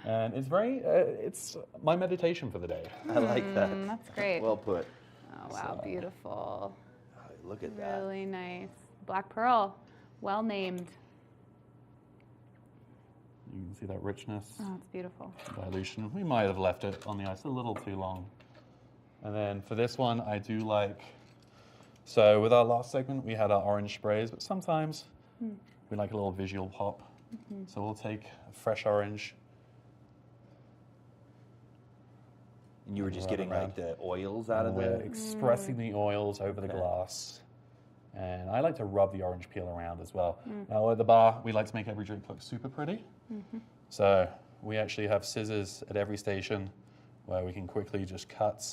And it's it's my meditation for the day. I like that. That's great. Well put. Oh, wow, beautiful. Look at that. Really nice. Black Pearl, well named. You can see that richness, Oh, it's beautiful. dilution. We might have left it on the ice a little too long. And then for this one, I do like, so with our last segment, we had our orange sprays, but sometimes we like a little visual pop. So we'll take a fresh orange. And you were just rub it getting around. like the oils out of We're the... expressing the oils over the glass. And I like to rub the orange peel around as well. Now at the bar, we like to make every drink look super pretty. So we actually have scissors at every station where we can quickly just cut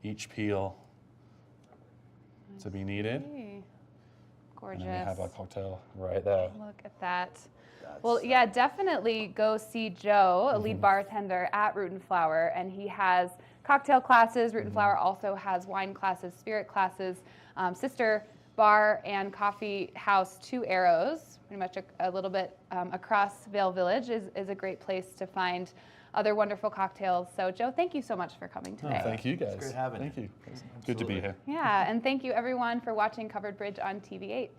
each peel to be needed. Gorgeous. And then we have our cocktail right there. Look at that. Well, yeah, definitely go see Joe, a lead bartender at Root and Flower, and he has cocktail classes. Root and Flower also has wine classes, spirit classes, sister bar and coffee house, Two Arrows, pretty much a little bit across Vail Village is a great place to find other wonderful cocktails. So, Joe, thank you so much for coming today. Oh, thank you, guys. It's great having Thank you. you. Good to be here. Yeah, and thank you everyone for watching Covered Bridge on TV8.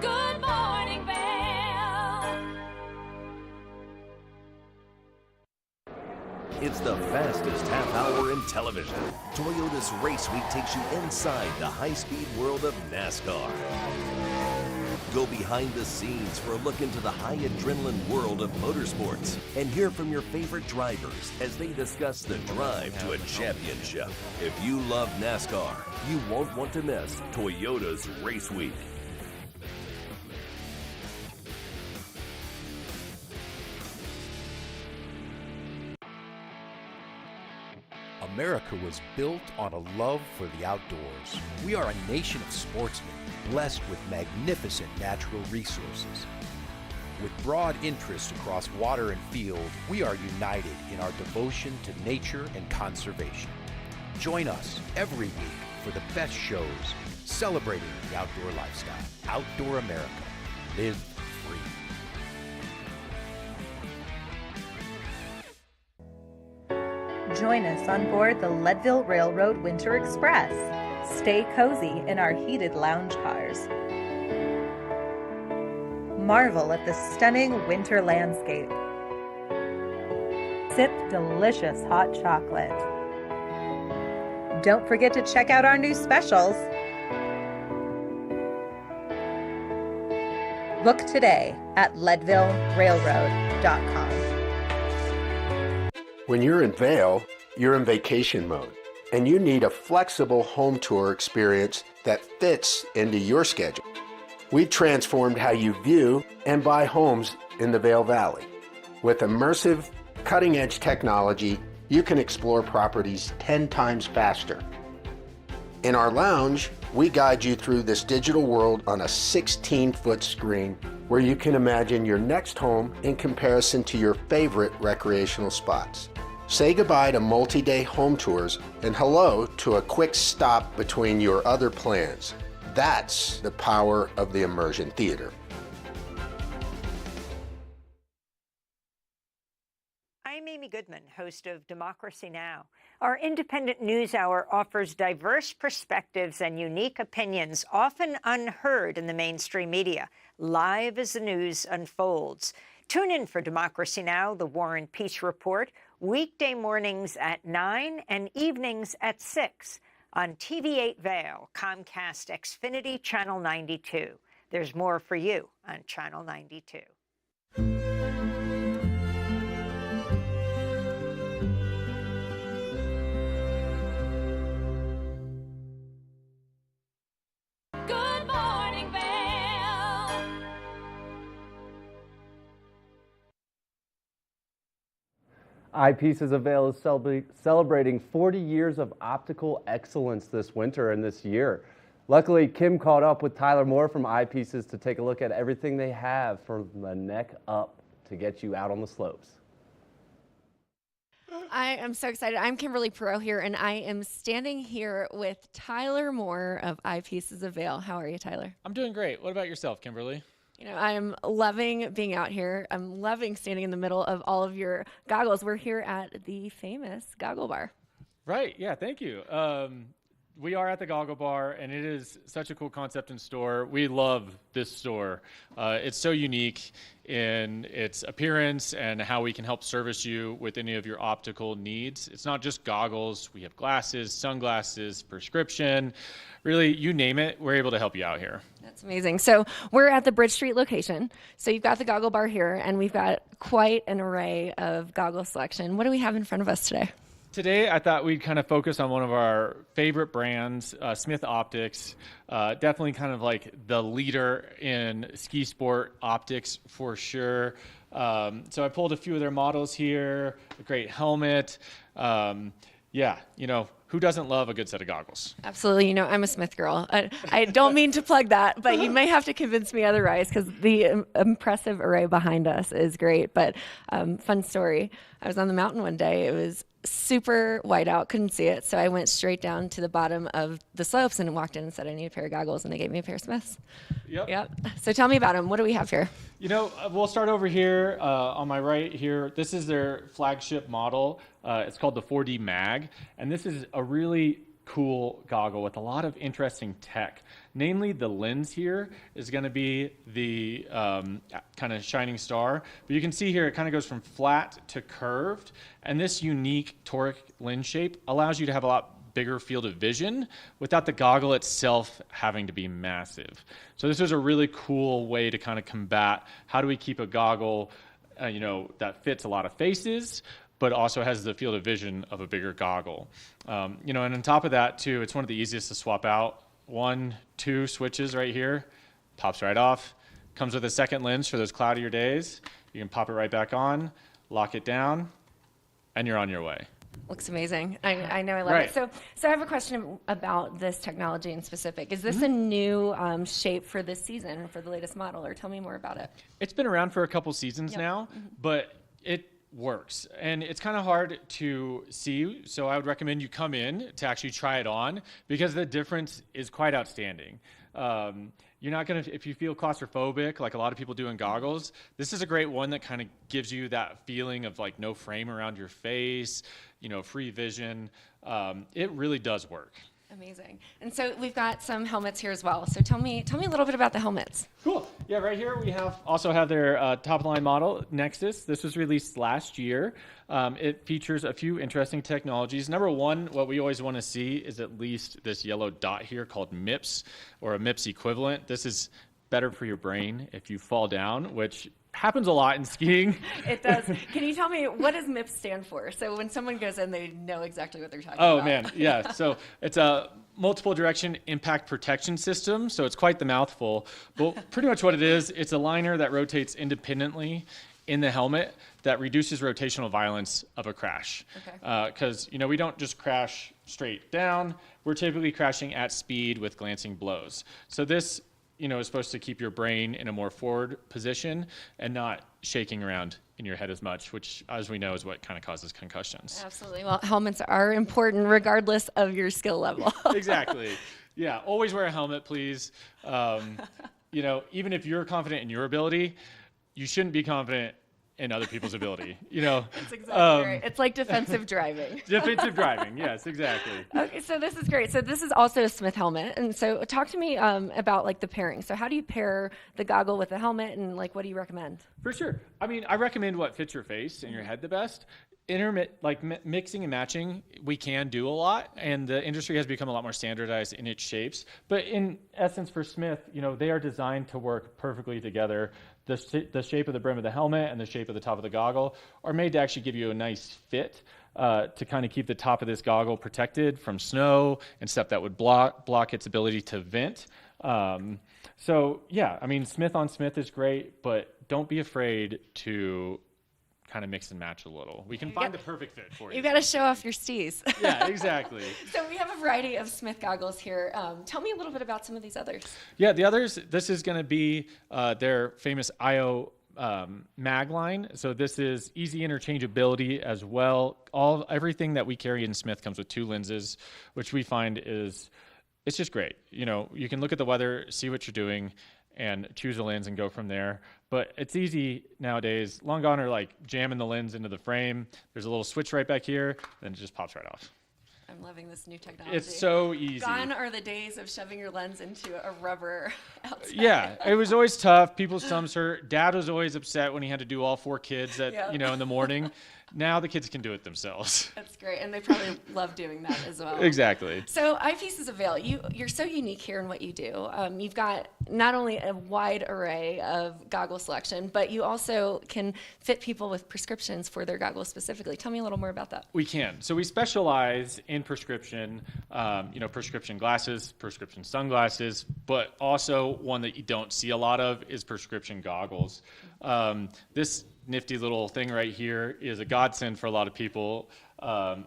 Good morning, Vail. It's the fastest half hour in television. Toyota's Race Week takes you inside the high-speed world of NASCAR. Go behind the scenes for a look into the high adrenaline world of motorsports and hear from your favorite drivers as they discuss the drive to a championship. If you love NASCAR, you won't want to miss Toyota's Race Week. America was built on a love for the outdoors. We are a nation of sportsmen, blessed with magnificent natural resources. With broad interests across water and field, we are united in our devotion to nature and conservation. Join us every week for the best shows celebrating the outdoor lifestyle. Outdoor America. Live free. Join us on board the Leadville Railroad Winter Express. Stay cozy in our heated lounge cars. Marvel at the stunning winter landscape. Sip delicious hot chocolate. Don't forget to check out our new specials. Book today at leadvillerailroad.com. When you're in Vail, you're in vacation mode, and you need a flexible home tour experience that fits into your schedule. We've transformed how you view and buy homes in the Vail Valley. With immersive, cutting-edge technology, you can explore properties 10 times faster. In our lounge, we guide you through this digital world on a 16-foot screen where you can imagine your next home in comparison to your favorite recreational spots. Say goodbye to multi-day home tours and hello to a quick stop between your other plans. That's the power of the immersion theater. I'm Amy Goodman, host of Democracy Now! Our independent news hour offers diverse perspectives and unique opinions, often unheard in the mainstream media, live as the news unfolds. Tune in for Democracy Now!, the War and Peace Report, weekday mornings at 9 and evenings at 6 on TV8 Vail, Comcast Xfinity Channel 92. There's more for you on Channel 92. Good morning, Vail. Eyepieces of Vail is celebrating 40 years of optical excellence this winter and this year. Luckily, Kim caught up with Tyler Moore from Eyepieces to take a look at everything they have from the neck up to get you out on the slopes. I am so excited. I'm Kimberly Perot here, and I am standing here with Tyler Moore of Eyepieces of Vail. How are you, Tyler? I'm doing great. What about yourself, Kimberly? You know, I'm loving being out here. I'm loving standing in the middle of all of your goggles. We're here at the famous Goggle Bar. Right. Yeah. Thank you. We are at the Goggle Bar, and it is such a cool concept and store. We love this store. It's so unique in its appearance and how we can help service you with any of your optical needs. It's not just goggles. We have glasses, sunglasses, prescription. Really, you name it, we're able to help you out here. That's amazing. So we're at the Bridge Street location. So you've got the Goggle Bar here, and we've got quite an array of goggle selection. What do we have in front of us today? Today, I thought we'd kind of focus on one of our favorite brands, Smith Optics. Definitely kind of like the leader in ski sport optics for sure. So I pulled a few of their models here, a great helmet. Yeah, you know, who doesn't love a good set of goggles? Absolutely. You know, I'm a Smith girl. I don't mean to plug that, but you may have to convince me otherwise because the impressive array behind us is great. But fun story. I was on the mountain one day. It was super white out, couldn't see it. So I went straight down to the bottom of the slopes and walked in and said, I need a pair of goggles. And they gave me a pair of Smiths. Yep. So tell me about them. What do we have here? You know, we'll start over here on my right here. This is their flagship model. It's called the 4D Mag. And this is a really cool goggle with a lot of interesting tech. Namely, the lens here is going to be the kind of shining star. But you can see here it kind of goes from flat to curved. And this unique toric lens shape allows you to have a lot bigger field of vision without the goggle itself having to be massive. So this is a really cool way to kind of combat how do we keep a goggle that fits a lot of faces, but also has the field of vision of a bigger goggle. And on top of that, too, it's one of the easiest to swap out. 1, 2 switches right here, pops right off. Comes with a second lens for those cloudier days. You can pop it right back on, lock it down, and you're on your way. Looks amazing. I know I love Right. it. So I have a question about this technology in specific. Is this a new shape for this season, for the latest model, or tell me more about it? It's been around for a couple seasons now, but it works. And it's kind of hard to see, so I would recommend you come in to actually try it on because the difference is quite outstanding. You're not going to, if you feel claustrophobic, like a lot of people do in goggles, this is a great one that kind of gives you that feeling of like no frame around your face, free vision. It really does work. Amazing. And so we've got some helmets here as well. So tell me a little bit about the helmets. Cool. Yeah, right here we also have their top line model, Nexus. This was released last year. It features a few interesting technologies. Number one, what we always want to see is at least this yellow dot here called MIPS, or a MIPS equivalent. This is better for your brain if you fall down, which happens a lot in skiing. It does. Can you tell me, what does MIPS stand for? So when someone goes in, they know exactly what they're talking about. Oh, man. Yeah. So it's a multiple direction impact protection system. So it's quite the mouthful. But pretty much what it is, it's a liner that rotates independently in the helmet that reduces rotational violence of a crash. Because, we don't just crash straight down. We're typically crashing at speed with glancing blows. So this is supposed to keep your brain in a more forward position and not shaking around in your head as much, which, as we know, is what kind of causes concussions. Absolutely. Well, helmets are important regardless of your skill level. Exactly. Yeah. Always wear a helmet, please. Even if you're confident in your ability, you shouldn't be confident in other people's ability. That's exactly right. It's like defensive driving. Defensive driving. Yes, exactly. Okay, so this is great. So this is also a Smith helmet, and so talk to me about like the pairing. So how do you pair the goggle with the helmet, and like what do you recommend? For sure. I mean, I recommend what fits your face and your head the best. Mixing and matching, we can do a lot, and the industry has become a lot more standardized in its shapes. But in essence, for Smith, they are designed to work perfectly together. The shape of the brim of the helmet and the shape of the top of the goggle are made to actually give you a nice fit to kind of keep the top of this goggle protected from snow and stuff that would block its ability to vent. So yeah, I mean, Smith on Smith is great, but don't be afraid to kind of mix and match a little. We can find the perfect fit for you. You got to show off your steez. Yeah, exactly. So we have a variety of Smith goggles here. Tell me a little bit about some of these others. Yeah, the others, this is going to be their famous IO mag line. So this is easy interchangeability as well. Everything that we carry in Smith comes with 2 lenses, which we find it's just great. You can look at the weather, see what you're doing, and choose a lens and go from there. But it's easy nowadays. Long gone are like jamming the lens into the frame. There's a little switch right back here, then it just pops right off. I'm loving this new technology. It's so easy. Gone are the days of shoving your lens into a rubber outside. Yeah, it was always tough. People's thumbs hurt. Dad was always upset when he had to do all 4 kids in the morning. Now the kids can do it themselves. That's great, and they probably love doing that as well. Exactly. So Eyepieces of Vail, you're so unique here in what you do. You've got not only a wide array of goggle selection, but you also can fit people with prescriptions for their goggles specifically. Tell me a little more about that. We can. So we specialize in prescription, prescription glasses, prescription sunglasses, but also one that you don't see a lot of is prescription goggles. This nifty little thing right here is a godsend for a lot of people.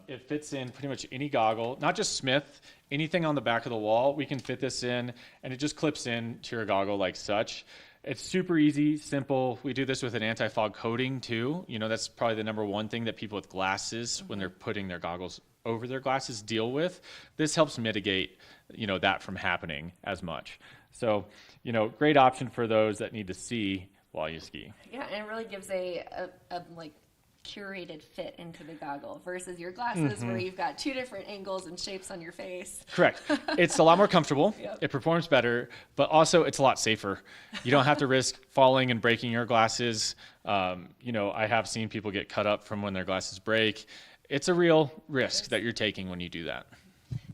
It fits in pretty much any goggle, not just Smith, anything on the back of the wall. We can fit this in, and it just clips in to your goggle like such. It's super easy, simple. We do this with an anti-fog coating too. That's probably the number one thing that people with glasses, when they're putting their goggles over their glasses, deal with. This helps mitigate, that from happening as much. So, great option for those that need to see while you ski. Yeah, and it really gives a curated fit into the goggle versus your glasses where you've got 2 different angles and shapes on your face. Correct. It's a lot more comfortable. Yep. It performs better, but also it's a lot safer. You don't have to risk falling and breaking your glasses. I have seen people get cut up from when their glasses break. It's a real risk that you're taking when you do that.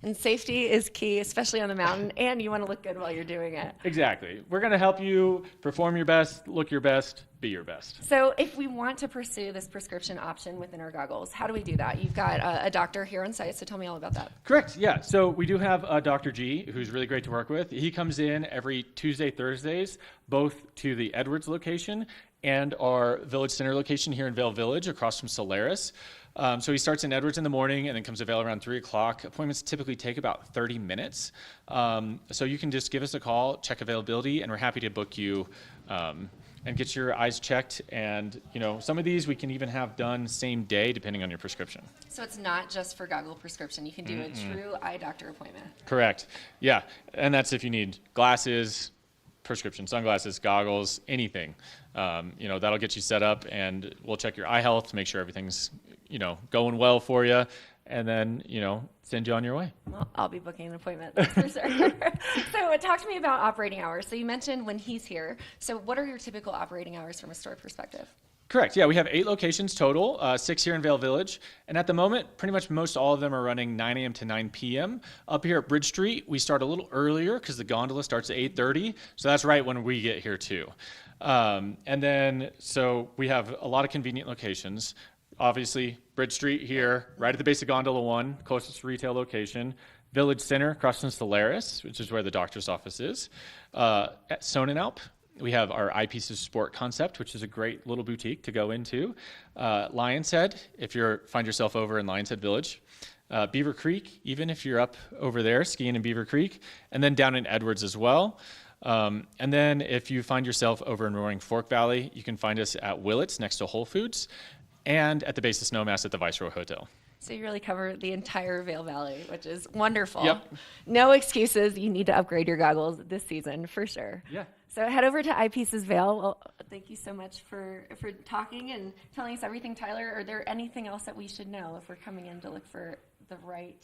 And safety is key, especially on the mountain, and you want to look good while you're doing it. Exactly. We're going to help you perform your best, look your best, be your best. So if we want to pursue this prescription option within our goggles, how do we do that? You've got a doctor here on site, so tell me all about that. Correct, yeah. So we do have Dr. G, who's really great to work with. He comes in every Tuesday, Thursdays, both to the Edwards location and our Village Center location here in Vail Village across from Solaris. So he starts in Edwards in the morning and then comes to Vail around 3 o'clock. Appointments typically take about 30 minutes. So you can just give us a call, check availability, and we're happy to book you and get your eyes checked. And some of these we can even have done same day depending on your prescription. So it's not just for goggle prescription. You can do a true eye doctor appointment. Correct. Yeah. And that's if you need glasses, prescription sunglasses, goggles, anything. That'll get you set up, and we'll check your eye health to make sure everything's going well for you, and then send you on your way. Well, I'll be booking an appointment, that's for sure. So talk to me about operating hours. So you mentioned when he's here. So what are your typical operating hours from a store perspective? Correct. Yeah, we have 8 locations total, 6 here in Vail Village. And at the moment, pretty much most all of them are running 9 a.m. to 9 p.m. Up here at Bridge Street, we start a little earlier because the gondola starts at 8:30. So that's right when we get here too. And then, so we have a lot of convenient locations. Obviously, Bridge Street here, right at the base of Gondola 1, closest retail location. Village Center, across from Solaris, which is where the doctor's office is. At Sonnenalp, we have our Eyepieces Sport concept, which is a great little boutique to go into. Lion's Head, if you find yourself over in Lion's Head Village. Beaver Creek, even if you're up over there skiing in Beaver Creek. And then down in Edwards as well. And then if you find yourself over in Roaring Fork Valley, you can find us at Willett's next to Whole Foods, and at the base of Snowmass at the Viceroy Hotel. So you really cover the entire Vail Valley, which is wonderful. Yep. No excuses. You need to upgrade your goggles this season for sure. Yeah. So head over to Eyepieces Vail. Well, thank you so much for talking and telling us everything, Tyler. Are there anything else that we should know if we're coming in to look for the right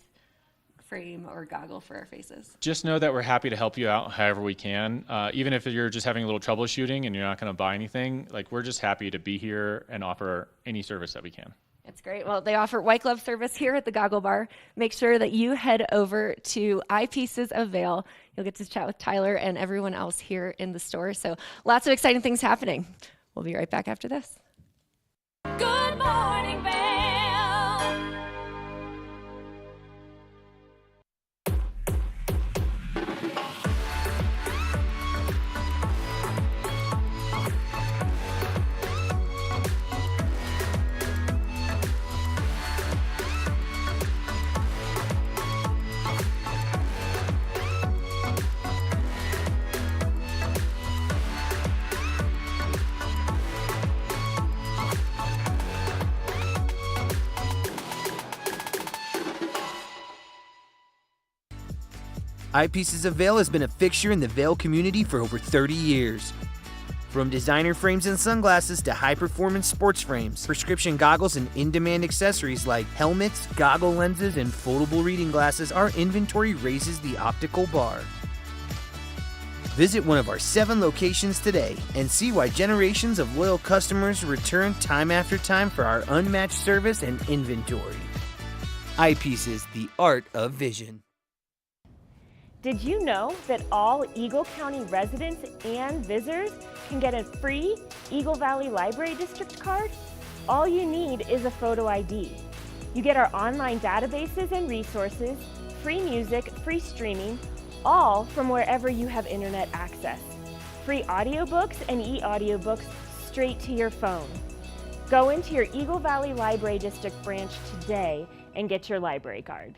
frame or goggle for our faces? Just know that we're happy to help you out however we can. Even if you're just having a little troubleshooting and you're not going to buy anything, we're just happy to be here and offer any service that we can. It's great. Well, they offer white glove service here at the Goggle Bar. Make sure that you head over to Eyepieces of Vail. You'll get to chat with Tyler and everyone else here in the store. So lots of exciting things happening. We'll be right back after this. Good morning, Vail. Eyepieces of Vail has been a fixture in the Vail community for over 30 years. From designer frames and sunglasses to high-performance sports frames, prescription goggles, and in-demand accessories like helmets, goggle lenses, and foldable reading glasses, our inventory raises the optical bar. Visit one of our 7 locations today and see why generations of loyal customers return time after time for our unmatched service and inventory. Eyepieces, the art of vision. Did you know that all Eagle County residents and visitors can get a free Eagle Valley Library District card? All you need is a photo ID. You get our online databases and resources, free music, free streaming, all from wherever you have internet access. Free audiobooks and e-audiobooks straight to your phone. Go into your Eagle Valley Library District branch today and get your library card.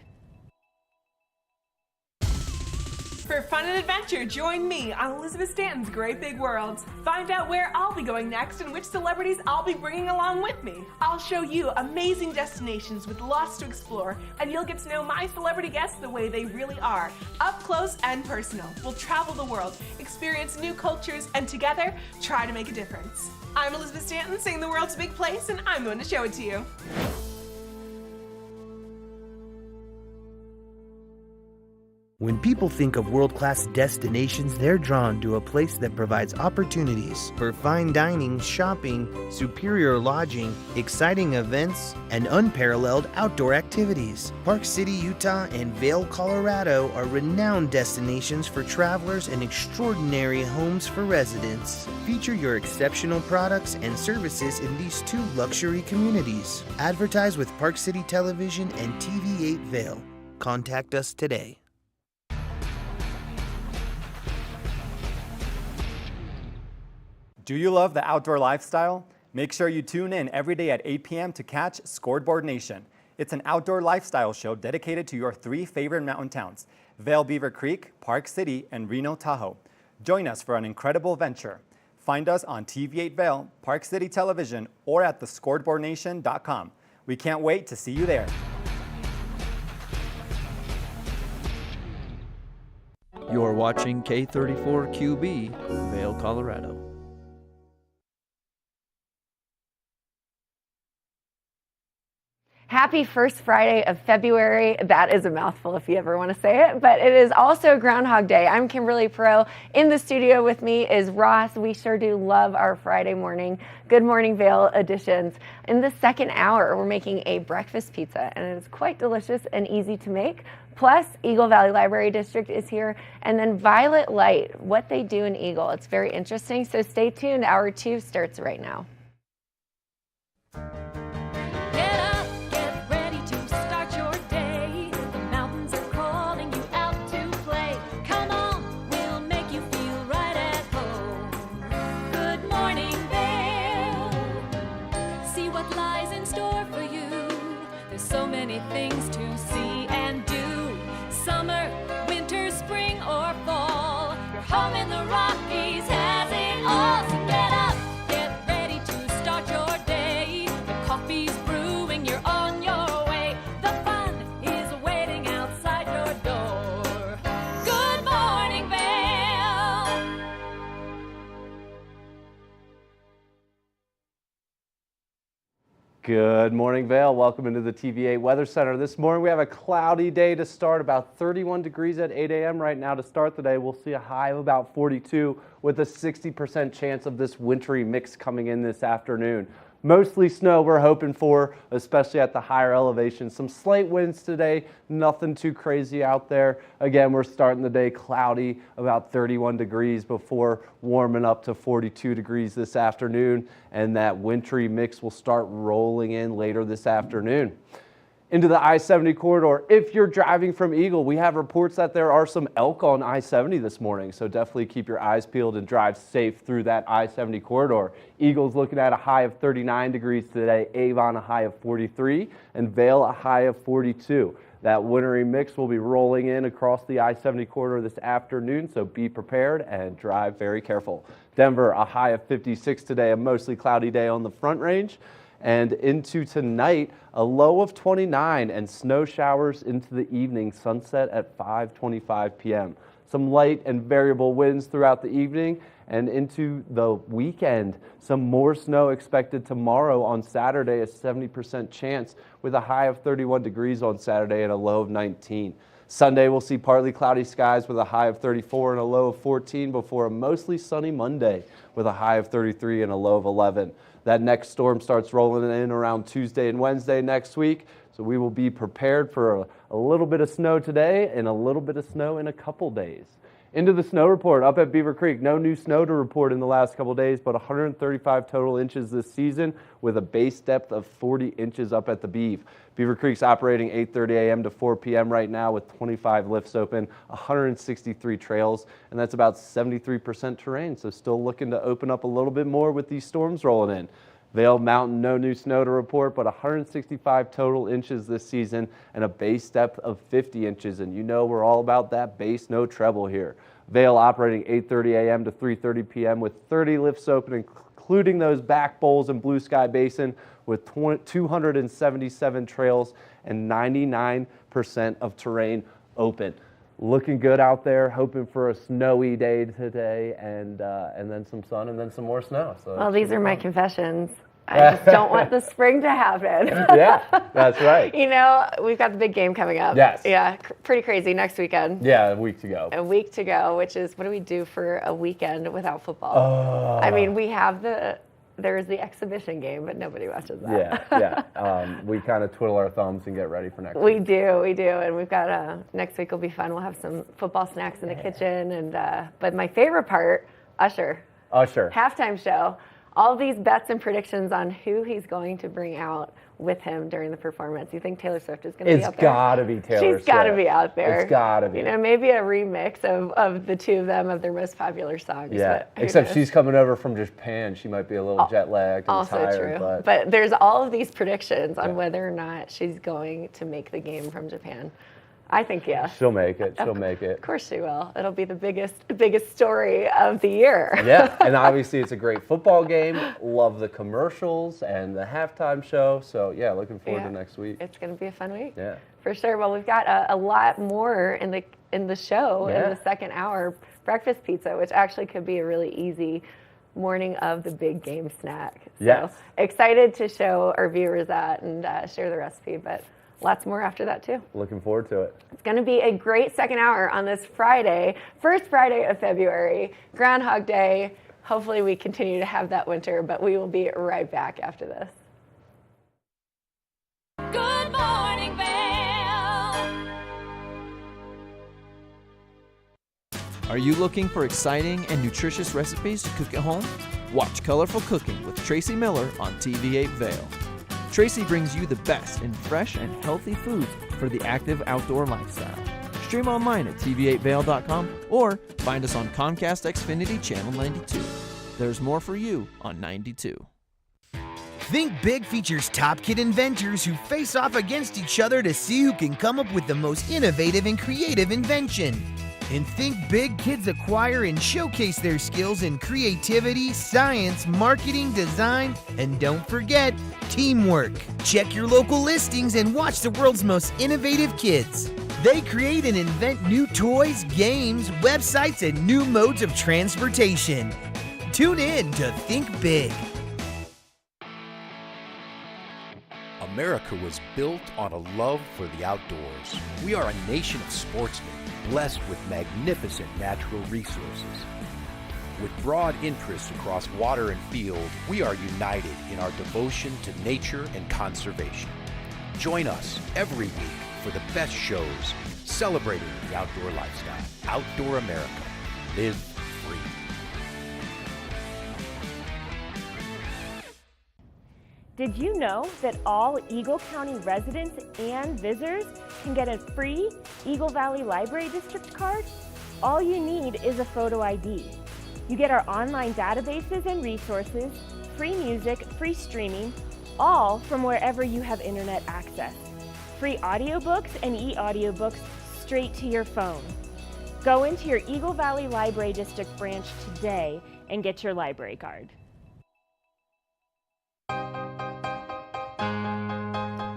For fun and adventure, join me on Elizabeth Stanton's Great Big World. Find out where I'll be going next and which celebrities I'll be bringing along with me. I'll show you amazing destinations with lots to explore, and you'll get to know my celebrity guests the way they really are, up close and personal. We'll travel the world, experience new cultures, and together, try to make a difference. I'm Elizabeth Stanton, saying the world's a big place, and I'm going to show it to you. When people think of world-class destinations, they're drawn to a place that provides opportunities for fine dining, shopping, superior lodging, exciting events, and unparalleled outdoor activities. Park City, Utah, and Vail, Colorado are renowned destinations for travelers and extraordinary homes for residents. Feature your exceptional products and services in these 2 luxury communities. Advertise with Park City Television and TV8 Vail. Contact us today. Do you love the outdoor lifestyle? Make sure you tune in every day at 8 p.m. to catch Scoreboard Nation. It's an outdoor lifestyle show dedicated to your 3 favorite mountain towns, Vail, Beaver Creek, Park City, and Reno, Tahoe. Join us for an incredible venture. Find us on TV8 Vail, Park City Television, or at thescoreboardnation.com. We can't wait to see you there. You're watching K34QB, Vail, Colorado. Happy first Friday of February. That is a mouthful if you ever want to say it, but it is also Groundhog Day. I'm Kimberly Perot. In the studio with me is Ross. We sure do love our Friday morning Good Morning Vail editions. In the second hour, we're making a breakfast pizza, and it is quite delicious and easy to make. Plus, Eagle Valley Library District is here, and then Violet Light, what they do in Eagle. It's very interesting, so stay tuned. Hour 2 starts right now. Get up, get ready to start your day. The mountains are calling you out to play. Come on, we'll make you feel right at home. Good morning, Vail. See what lies in store for you. There's so many things to see and do. Summer, winter, spring, or fall. Your home in the Rockies has it all. So get up, get ready to start your day. The coffee's brewing, you're on your way. The fun is waiting outside your door. Good morning, Vail. Good morning, Vail. Welcome into the TVA Weather Center. This morning we have a cloudy day to start, about 31 degrees at 8 a.m. right now to start the day. We'll see a high of about 42 with a 60% chance of this wintry mix coming in this afternoon. Mostly snow we're hoping for, especially at the higher elevations. Some slight winds today, nothing too crazy out there. Again, we're starting the day cloudy, about 31 degrees before warming up to 42 degrees this afternoon. And that wintry mix will start rolling in later this afternoon. Into the I-70 corridor. If you're driving from Eagle, we have reports that there are some elk on I-70 this morning, so definitely keep your eyes peeled and drive safe through that I-70 corridor. Eagle's looking at a high of 39 degrees today, Avon a high of 43, and Vail a high of 42. That wintry mix will be rolling in across the I-70 corridor this afternoon, so be prepared and drive very careful. Denver a high of 56 today, a mostly cloudy day on the Front Range. And into tonight, a low of 29 and snow showers into the evening, sunset at 5:25 p.m. Some light and variable winds throughout the evening and into the weekend. Some more snow expected tomorrow on Saturday, a 70% chance with a high of 31 degrees on Saturday and a low of 19. Sunday, we'll see partly cloudy skies with a high of 34 and a low of 14 before a mostly sunny Monday with a high of 33 and a low of 11. That next storm starts rolling in around Tuesday and Wednesday next week, so we will be prepared for a little bit of snow today and a little bit of snow in a couple days. Into the snow report up at Beaver Creek. No new snow to report in the last couple days, but 135 total inches this season with a base depth of 40 inches up at the Beeve. Beaver Creek's operating 8:30 a.m. to 4 p.m. right now with 25 lifts open, 163 trails, and that's about 73% terrain, so still looking to open up a little bit more with these storms rolling in. Vail Mountain, no new snow to report, but 165 total inches this season and a base depth of 50 inches. And you know we're all about that base, no treble here. Vail operating 8:30 a.m. to 3:30 p.m. with 30 lifts open, including those back bowls and Blue Sky Basin with 277 trails and 99% of terrain open. Looking good out there, hoping for a snowy day today and then some sun and then some more snow. So well, these are my confessions. I just don't want the spring to happen. Yeah, that's right. You know, we've got the big game coming up. Yes. Yeah, pretty crazy next weekend. Yeah, a week to go. A week to go, which is, what do we do for a weekend without football? I mean, we have there's the exhibition game, but nobody watches that. Yeah. We kind of twiddle our thumbs and get ready for next week. We do, and we've got next week will be fun. We'll have some football snacks in the kitchen, and but my favorite part, Usher. Halftime show. All these bets and predictions on who he's going to bring out with him during the performance? You think Taylor Swift is going to be It's out there? gotta be Taylor Swift. She's got to be out there. It's gotta be. You know, maybe a remix of the two of them, of their most popular songs. Yeah, but who except knows? she's coming over from Japan. She might be a little jet lagged and Also tired. true. But there's all of these predictions on whether or not she's going to make the game from Japan. I think yes. She'll make it. She'll make it. Of course she will. It'll be the biggest story of the year. Yeah, and obviously it's a great football game. Love the commercials and the halftime show. So yeah, looking forward to next week. It's going to be a fun week. Yeah. For sure. Well, we've got a lot more in the show in the second hour. Breakfast pizza, which actually could be a really easy morning of the big game snack. So Yes. excited to show our viewers that and share the recipe, but lots more after that too. Looking forward to it. It's going to be a great second hour on this Friday, first Friday of February, Groundhog Day. Hopefully we continue to have that winter, but we will be right back after this. Good morning, Vail. Are you looking for exciting and nutritious recipes to cook at home? Watch Colorful Cooking with Tracy Miller on TV8 Vail. Tracy brings you the best in fresh and healthy foods for the active outdoor lifestyle. Stream online at tv8vail.com or find us on Comcast Xfinity Channel 92. There's more for you on 92. Think Big features top kid inventors who face off against each other to see who can come up with the most innovative and creative invention. In Think Big, kids acquire and showcase their skills in creativity, science, marketing, design, and don't forget, teamwork. Check your local listings and watch the world's most innovative kids. They create and invent new toys, games, websites, and new modes of transportation. Tune in to Think Big. America was built on a love for the outdoors. We are a nation of sportsmen, blessed with magnificent natural resources. With broad interests across water and field, we are united in our devotion to nature and conservation. Join us every week for the best shows celebrating the outdoor lifestyle. Outdoor America. Live free. Did you know that all Eagle County residents and visitors can get a free Eagle Valley Library District card? All you need is a photo ID. You get our online databases and resources, free music, free streaming, all from wherever you have internet access. Free audiobooks and e-audiobooks straight to your phone. Go into your Eagle Valley Library District branch today and get your library card.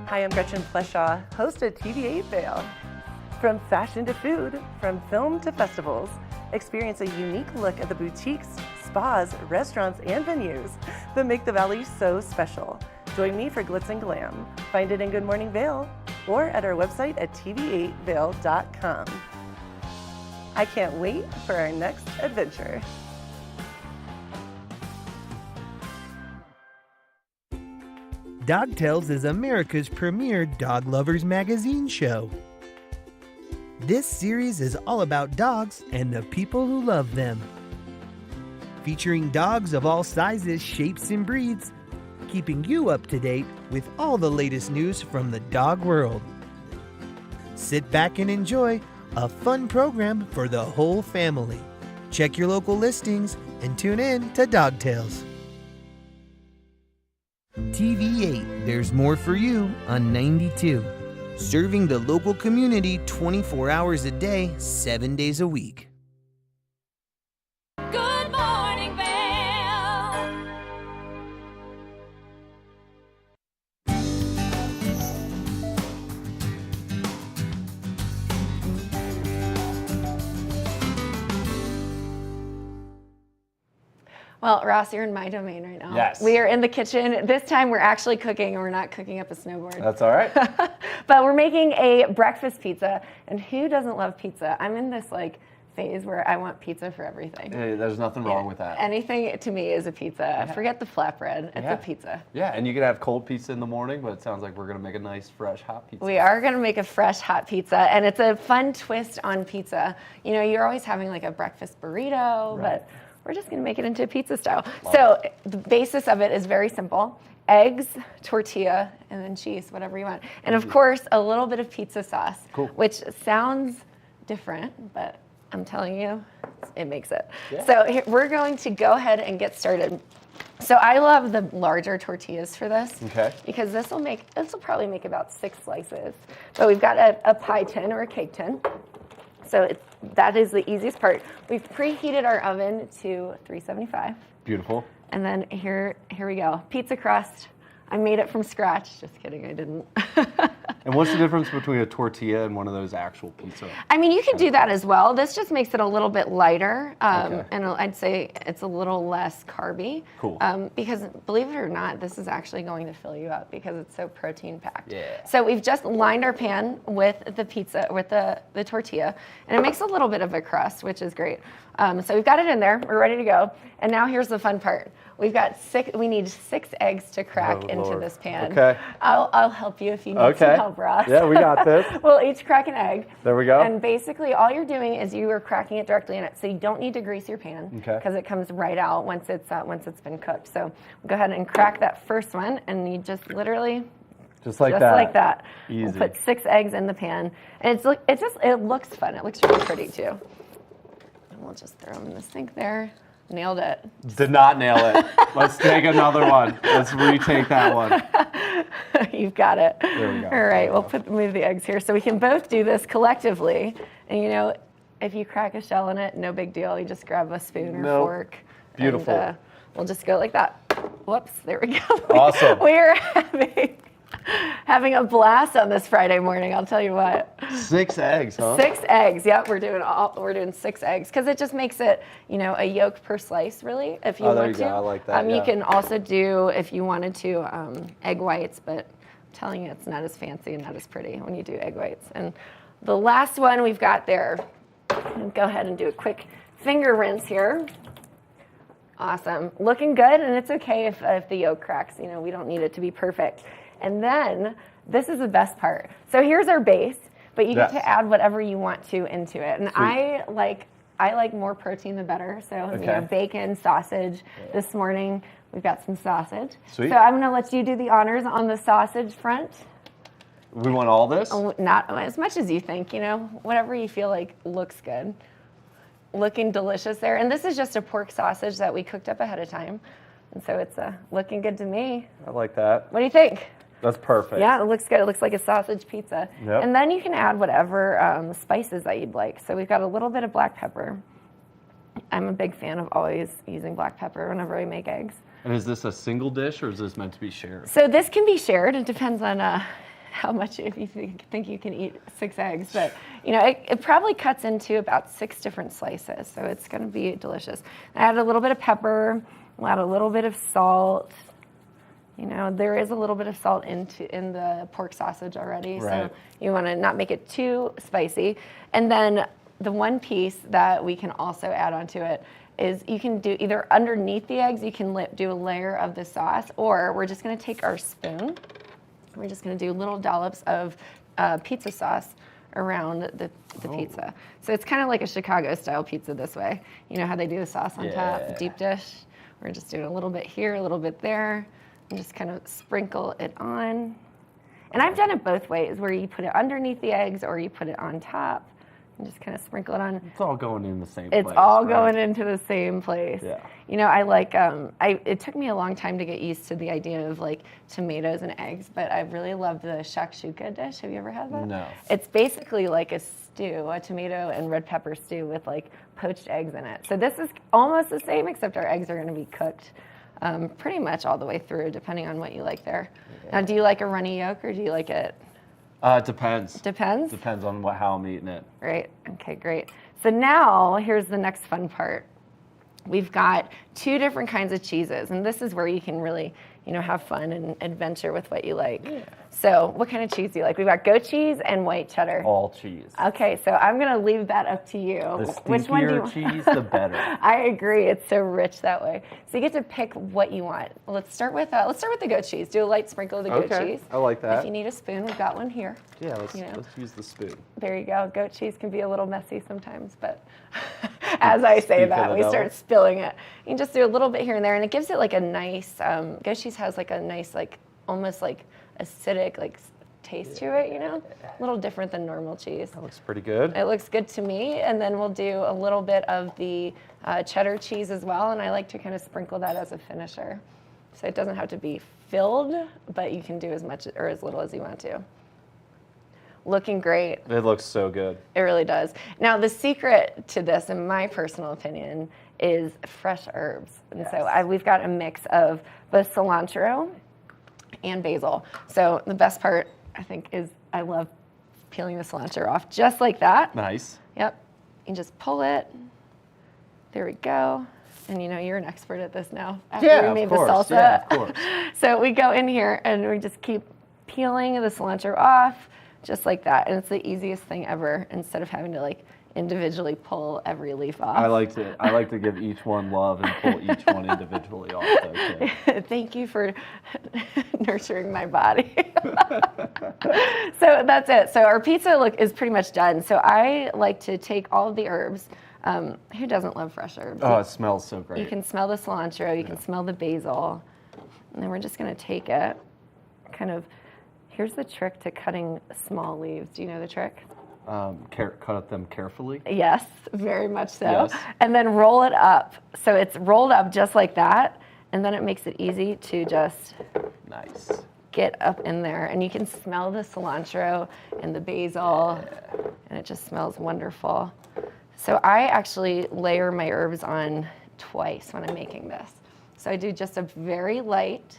Hi, I'm Gretchen Fleshaw, host of TV8 Vail. From fashion to food, from film to festivals, experience a unique look at the boutiques, spas, restaurants, and venues that make the Valley so special. Join me for Glitz and Glam. Find it in Good Morning Vail or at our website at tv8vail.com. I can't wait for our next adventure. Dog Tales is America's premier dog lovers magazine show. This series is all about dogs and the people who love them. Featuring dogs of all sizes, shapes, and breeds, keeping you up to date with all the latest news from the dog world. Sit back and enjoy a fun program for the whole family. Check your local listings and tune in to Dog Tales. TV8, there's more for you on 92. Serving the local community 24 hours a day, 7 days a week. Good morning, Vail. Well, Ross, you're in my domain right now. Yes. We are in the kitchen. This time we're actually cooking and we're not cooking up a snowboard. That's all right. But we're making a breakfast pizza. And who doesn't love pizza? I'm in this phase where I want pizza for everything. Hey, there's nothing wrong with that. Anything to me is a pizza. Forget the flatbread. It's a pizza. Yeah, and you can have cold pizza in the morning, but it sounds like we're going to make a nice, fresh, hot pizza. We are going to make a fresh hot pizza, and it's a fun twist on pizza. You know, you're always having a breakfast burrito, but we're just going to make it into a pizza style. The basis of it is very simple. eggs, tortilla, and then cheese, whatever you want. And of course, a little bit of pizza sauce, which sounds different, but I'm telling you, it makes it. Yeah. So we're going to go ahead and get started. So I love the larger tortillas for this, because this will probably make about 6 slices. But we've got a pie tin or a cake tin. So that is the easiest part. We've preheated our oven to 375. Beautiful. And then here we go. Pizza crust. I made it from scratch. Just kidding, I didn't. And what's the difference between a tortilla and one of those actual pizza? I mean, you can do that as well. This just makes it a little bit lighter, and I'd say it's a little less carby. Cool. Because believe it or not, this is actually going to fill you up because it's so protein packed. Yeah. So we've just lined our pan with the pizza, with the tortilla, and it makes a little bit of a crust, which is great. So we've got it in there. We're ready to go. And now here's the fun part. We need 6 eggs to crack into this pan. Okay. I'll help you if you need some help, Ross. Yeah, we got this. We'll each crack an egg. There we go. And basically all you're doing is you are cracking it directly in it. So you don't need to grease your pan because it comes right out once it's been cooked. So go ahead and crack that first one, and you just literally just like that. Easy. Easy. We'll put 6 eggs in the pan, and it looks fun. It looks really pretty too. And we'll just throw them in the sink there. Nailed it. Did not nail it. Let's take another one. Let's retake that one. You've got it. There we go. All right, we'll move the eggs here so we can both do this collectively. And if you crack a shell in it, no big deal. You just grab a spoon or fork. Beautiful. And, we'll just go like that. Whoops, there we go. Awesome. We're having a blast on this Friday morning, I'll tell you what. 6 eggs, huh? 6 eggs. Yep, we're doing 6 eggs because it just makes it, a yolk per slice, really. If you want there you to. go. I like that. You can also do, if you wanted to, egg whites, but I'm telling you, it's not as fancy and not as pretty when you do egg whites. And the last one we've got there. Go ahead and do a quick finger rinse here. Awesome, looking good, and it's okay if the yolk cracks. We don't need it to be perfect. And then this is the best part. So here's our base, but you get to add whatever you want to into it. And I like more protein the better. So bacon, sausage. This morning we've got some sausage. Sweet. So I'm gonna let you do the honors on the sausage front. We want all this? Not as much as you think. Whatever you feel like looks good. Looking delicious there. And this is just a pork sausage that we cooked up ahead of time. And so it's looking good to me. I like that. What do you think? That's perfect. Yeah, it looks good. It looks like a sausage pizza. Yep. And then you can add whatever spices that you'd like. So we've got a little bit of black pepper. I'm a big fan of always using black pepper whenever I make eggs. And is this a single dish, or is this meant to be shared? So this can be shared. It depends on how much, if you think you can eat 6 eggs. But, it probably cuts into about 6 different slices. So it's going to be delicious. I add a little bit of pepper. We'll add a little bit of salt. There is a little bit of salt in the pork sausage already. Right. So you want to not make it too spicy. And then the one piece that we can also add onto it is you can do either underneath the eggs, you can do a layer of the sauce, or we're just going to take our spoon. We're just going to do little dollops of pizza sauce around the pizza. So it's kind of like a Chicago style pizza this way. You know how they do the sauce on top, deep dish? We're just doing a little bit here, a little bit there, and just kind of sprinkle it on. And I've done it both ways, where you put it underneath the eggs or you put it on top and just kind of sprinkle it on. It's all going in the same place. It's all going into the same place. Yeah. I like, it took me a long time to get used to the idea of like tomatoes and eggs, but I really love the shakshuka dish. Have you ever had that? No. It's basically like a stew, a tomato and red pepper stew with like poached eggs in it. So this is almost the same, except our eggs are going to be cooked pretty much all the way through, depending on what you like there. Now, do you like a runny yolk or do you like it? It depends. Depends? Depends on how I'm eating it. Right. Okay, great. So now here's the next fun part. We've got 2 different kinds of cheeses, and this is where you can really, have fun and adventure with what you like. Yeah. So what kind of cheese do you like? We've got goat cheese and white cheddar. All cheese. Okay, so I'm going to leave that up to you. The Which one do you stinkier cheese, the better. I agree. It's so rich that way. So you get to pick what you want. Let's start with the goat cheese. Do a light sprinkle of the goat cheese. I like that. If you need a spoon, we've got one here. Yeah, let's use the spoon. There you go. Goat cheese can be a little messy sometimes, but as I say that, we start spilling it. You can just do a little bit here and there, and it gives it like a nice, goat cheese has like a nice, like almost like acidic, like taste to it, you know? A little different than normal cheese. That looks pretty good. It looks good to me. And then we'll do a little bit of the cheddar cheese as well. And I like to kind of sprinkle that as a finisher. So it doesn't have to be filled, but you can do as much or as little as you want to. Looking great. It looks so good. It really does. Now, the secret to this, in my personal opinion, is fresh herbs. And so we've got a mix of both cilantro and basil. So the best part, I think, is I love peeling the cilantro off just like that. Nice. Yep. You just pull it. There we go. And you know, you're an expert at this now after we made the salsa. Yeah, of course. So we go in here and we just keep peeling the cilantro off just like that. And it's the easiest thing ever instead of having to like individually pull every leaf off. I like to give each one love and pull each one individually off. Okay. Thank you for nurturing my body. So that's it. So our pizza is pretty much done. So I like to take all of the herbs. Who doesn't love fresh herbs? Oh, it smells so great. You can smell the cilantro, you can smell the basil. And then we're just gonna take it, here's the trick to cutting small leaves. Do you know the trick? Cut them carefully? Yes, very much so. Yes. And then roll it up. So it's rolled up just like that, and then it makes it easy to just get up in there. And you can smell the cilantro and the basil, and it just smells wonderful. So I actually layer my herbs on twice when I'm making this. So I do just a very light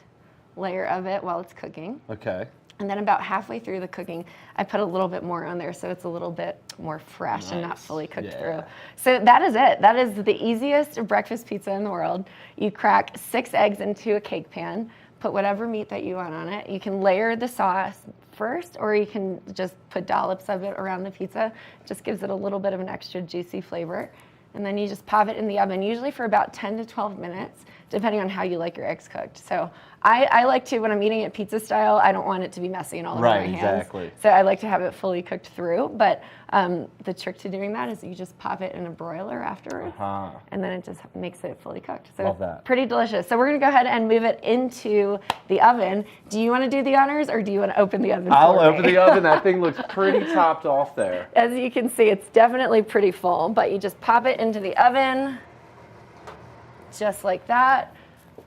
layer of it while it's cooking. Okay. And then about halfway through the cooking, I put a little bit more on there so it's a little bit more fresh and not fully cooked through. So that is it. That is the easiest breakfast pizza in the world. You crack 6 eggs into a cake pan, put whatever meat that you want on it. You can layer the sauce first, or you can just put dollops of it around the pizza. It just gives it a little bit of an extra juicy flavor. And then you just pop it in the oven, usually for about 10 to 12 minutes, depending on how you like your eggs cooked. So I like to, when I'm eating it pizza style, I don't want it to be messy and all over my hands. Exactly. So I like to have it fully cooked through. But the trick to doing that is you just pop it in a broiler afterwards, and then it just makes it fully cooked. So Love that. Pretty delicious. So we're gonna go ahead and move it into the oven. Do you wanna do the honors, or do you wanna open the oven I'll for open me? the oven. That thing looks pretty topped off there. As you can see, it's definitely pretty full, but you just pop it into the oven, just like that.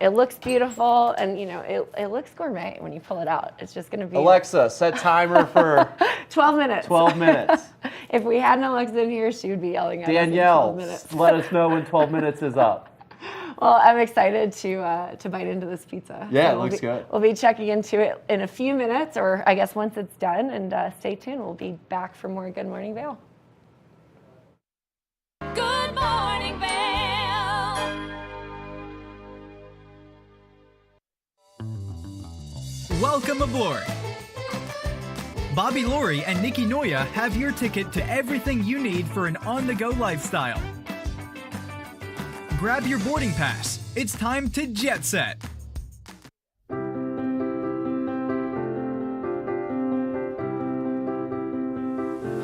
It looks beautiful, and you know, it looks gourmet when you pull it out. It's just gonna be Alexa, set timer for 12 minutes. 12 minutes. If we had an Alexa in here, she would be yelling at us in Danielle, 12 minutes. let us know when 12 minutes is up. Well, I'm excited to bite into this pizza. Yeah, So it looks good. We'll be checking into it in a few minutes, or I guess once it's done, and stay tuned. We'll be back for more Good Morning Vail. Good morning, Vail. Welcome aboard. Bobby Laurie and Nikki Noya have your ticket to everything you need for an on-the-go lifestyle. Grab your boarding pass. It's time to jet set.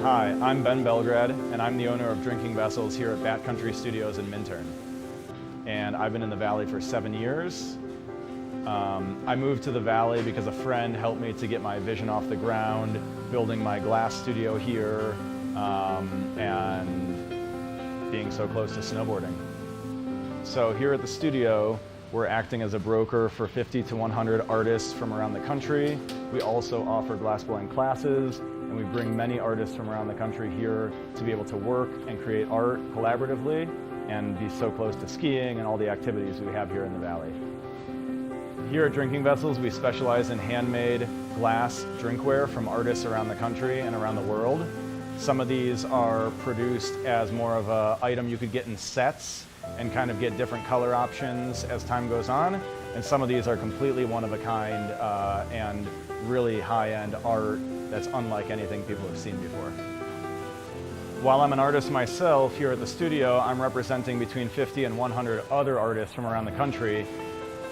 Hi, I'm Ben Belgrad, and I'm the owner of Drinking Vessels here at Bat Country Studios in Minturn. And I've been in the Valley for 7 years. I moved to the Valley because a friend helped me to get my vision off the ground, building my glass studio here, and being so close to snowboarding. So here at the studio, we're acting as a broker for 50 to 100 artists from around the country. We also offer glassblowing classes, and we bring many artists from around the country here to be able to work and create art collaboratively and be so close to skiing and all the activities we have here in the Valley. Here at Drinking Vessels, we specialize in handmade glass drinkware from artists around the country and around the world. Some of these are produced as more of an item you could get in sets and kind of get different color options as time goes on. And some of these are completely one of a kind and really high-end art that's unlike anything people have seen before. While I'm an artist myself here at the studio, I'm representing between 50 and 100 other artists from around the country.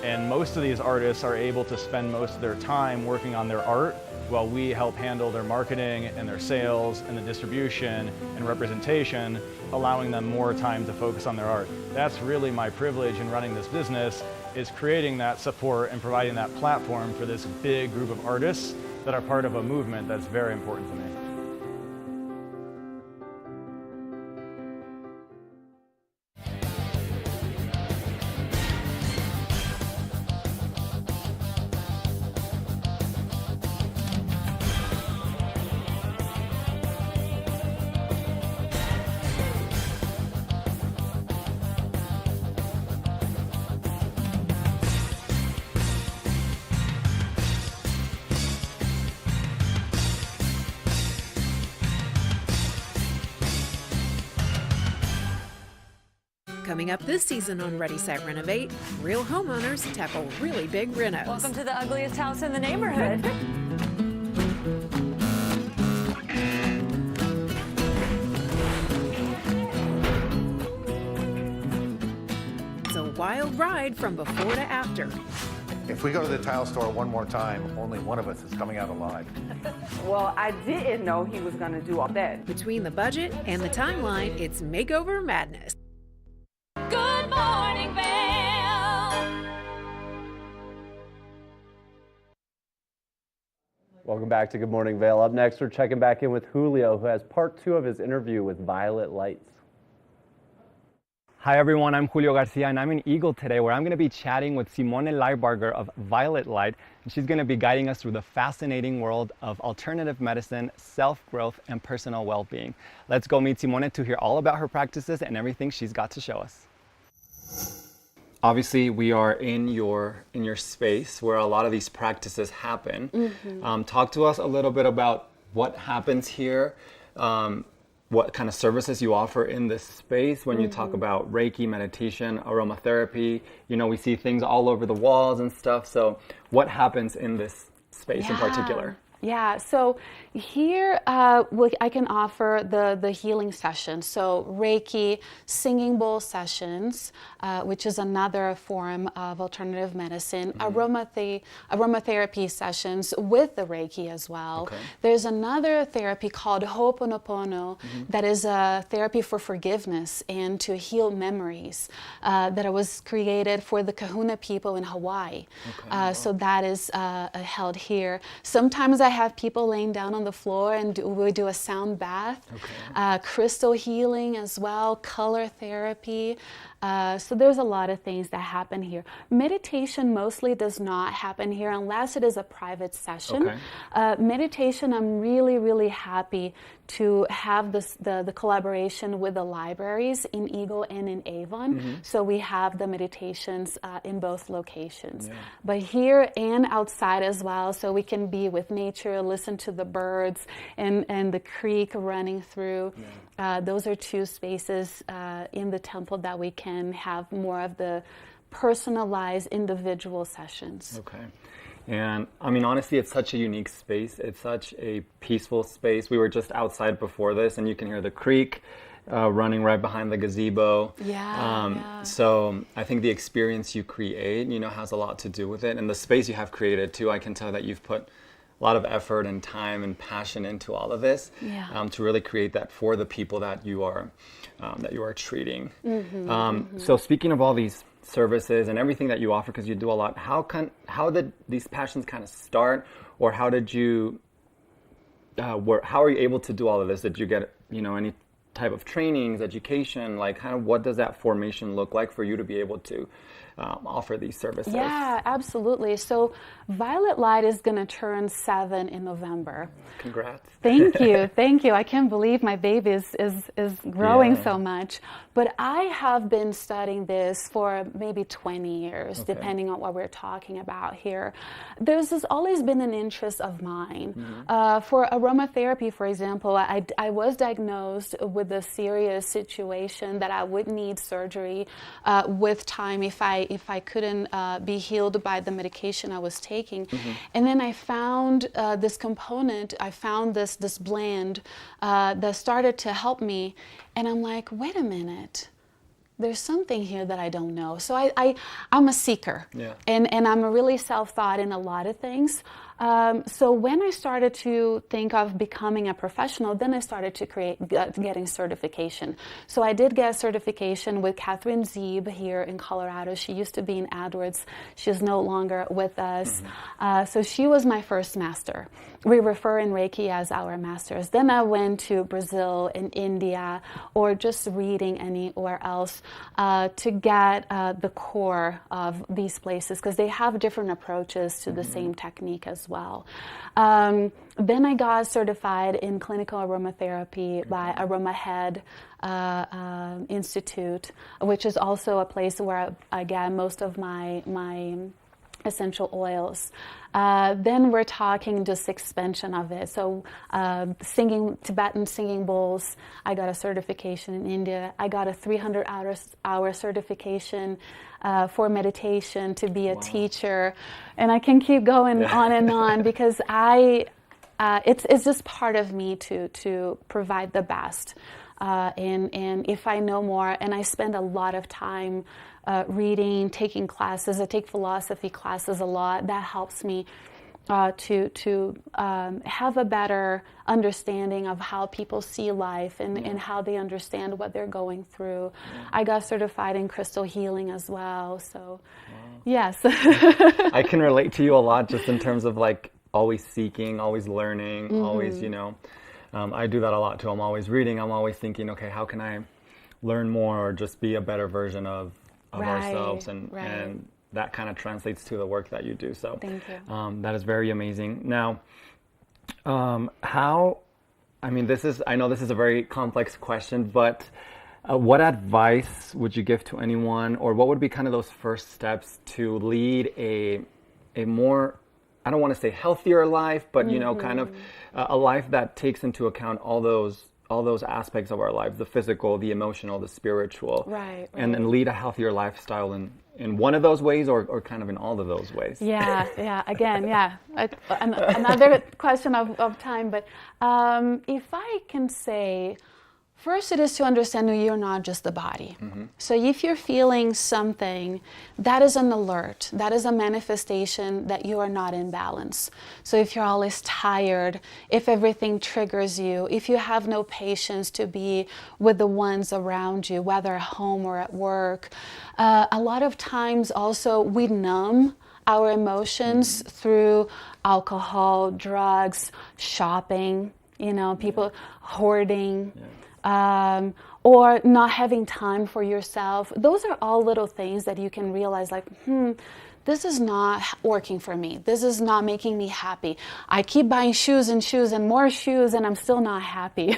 And most of these artists are able to spend most of their time working on their art while we help handle their marketing and their sales and the distribution and representation, allowing them more time to focus on their art. That's really my privilege in running this business, is creating that support and providing that platform for this big group of artists that are part of a movement that's very important to me. Coming up this season on Ready, Set, Renovate, real homeowners tackle really big renos. Welcome to the ugliest house in the neighborhood. It's a wild ride from before to after. If we go to the tile store one more time, only one of us is coming out alive. Well, I didn't know he was going to do all that. Between the budget and the timeline, it's makeover madness. Good morning, Vail. Welcome back to Good Morning Vail. Up next, we're checking back in with Julio, who has part 2 of his interview with Violet Lights. Hi everyone, I'm Julio Garcia and I'm in Eagle today where I'm going to be chatting with Simone Leibarger of Violet Light, and she's going to be guiding us through the fascinating world of alternative medicine, self-growth, and personal well-being. Let's go meet Simone to hear all about her practices and everything she's got to show us. Obviously, we are in your space where a lot of these practices happen. Mm-hmm. Talk to us a little bit about what happens here, what kind of services you offer in this space when you talk about Reiki, meditation, aromatherapy. You know, we see things all over the walls and stuff. So what happens in this space in particular? Yeah, so here I can offer the healing session. So Reiki, singing bowl sessions, which is another form of alternative medicine, aromatherapy sessions with the Reiki as well. Okay. There's another therapy called Ho'oponopono that is a therapy for forgiveness and to heal memories that was created for the Kahuna people in Hawaii. So that is held here. Sometimes I have people laying down on the floor and we do a sound bath, crystal healing as well, color therapy. So there's a lot of things that happen here. Meditation mostly does not happen here unless it is a private session. Meditation, I'm really, really happy to have the collaboration with the libraries in Eagle and in Avon. So we have the meditations in both locations. But here and outside as well, so we can be with nature, listen to the birds and the creek running through. Those are two spaces in the temple that we can have more of the personalized individual sessions. Okay. And I mean, honestly, it's such a unique space. It's such a peaceful space. We were just outside before this and you can hear the creek running right behind the gazebo. So I think the experience you create, you know, has a lot to do with it. And the space you have created too, I can tell that you've put a lot of effort and time and passion into all of this to really create that for the people that you are treating. So speaking of all these services and everything that you offer, because you do a lot, how did these passions kind of start, or how did you how are you able to do all of this? Did you get, you know, any type of trainings, education, like kind of what does that formation look like for you to be able to offer these services? Yeah, absolutely. So Violet Light is going to turn 7 in November. Congrats. Thank you. Thank you. I can't believe my baby is growing so much. But I have been studying this for maybe 20 years, depending on what we're talking about here. There's always been an interest of mine. For aromatherapy, for example, I was diagnosed with a serious situation that I would need surgery with time if I couldn't be healed by the medication I was taking. And then I found this component, I found this blend that started to help me. And I'm like, wait a minute, there's something here that I don't know. So I'm a seeker, and I'm a really self-thought in a lot of things. So when I started to think of becoming a professional, then I started to getting certification. So I did get a certification with Catherine Zeeb here in Colorado. She used to be in AdWords. She is no longer with us. So she was my first master. We refer in Reiki as our masters. Then I went to Brazil and India, or just reading anywhere else to get the core of these places, because they have different approaches to the same technique as well. Then I got certified in clinical aromatherapy by Aroma Head Institute, which is also a place where I get most of my essential oils. Then we're talking just expansion of it. So Tibetan singing bowls, I got a certification in India. I got a 300-hour certification for meditation to be a teacher. And I can keep going on and on because it's just part of me to provide the best. And if I know more, and I spend a lot of time reading, taking classes. I take philosophy classes a lot. That helps me to have a better understanding of how people see life and how they understand what they're going through. I got certified in crystal healing as well. So, yes. I can relate to you a lot just in terms of like always seeking, always learning, always, I do that a lot too. I'm always reading. I'm always thinking, okay, how can I learn more or just be a better version of ourselves, and that kind of translates to the work that you do. So thank you. That is very amazing. Now, I know this is a very complex question, but what advice would you give to anyone, or what would be kind of those first steps to lead a more, I don't want to say healthier life, but kind of a life that takes into account all those aspects of our lives, the physical, the emotional, the spiritual, and then lead a healthier lifestyle in one of those ways or kind of in all of those ways? Another question of time, but if I can say, first it is to understand that you're not just the body. So if you're feeling something, that is an alert. That is a manifestation that you are not in balance. So if you're always tired, if everything triggers you, if you have no patience to be with the ones around you, whether at home or at work, a lot of times also we numb our emotions through alcohol, drugs, shopping, people hoarding. Or not having time for yourself. Those are all little things that you can realize like, this is not working for me. This is not making me happy. I keep buying shoes and more shoes and I'm still not happy.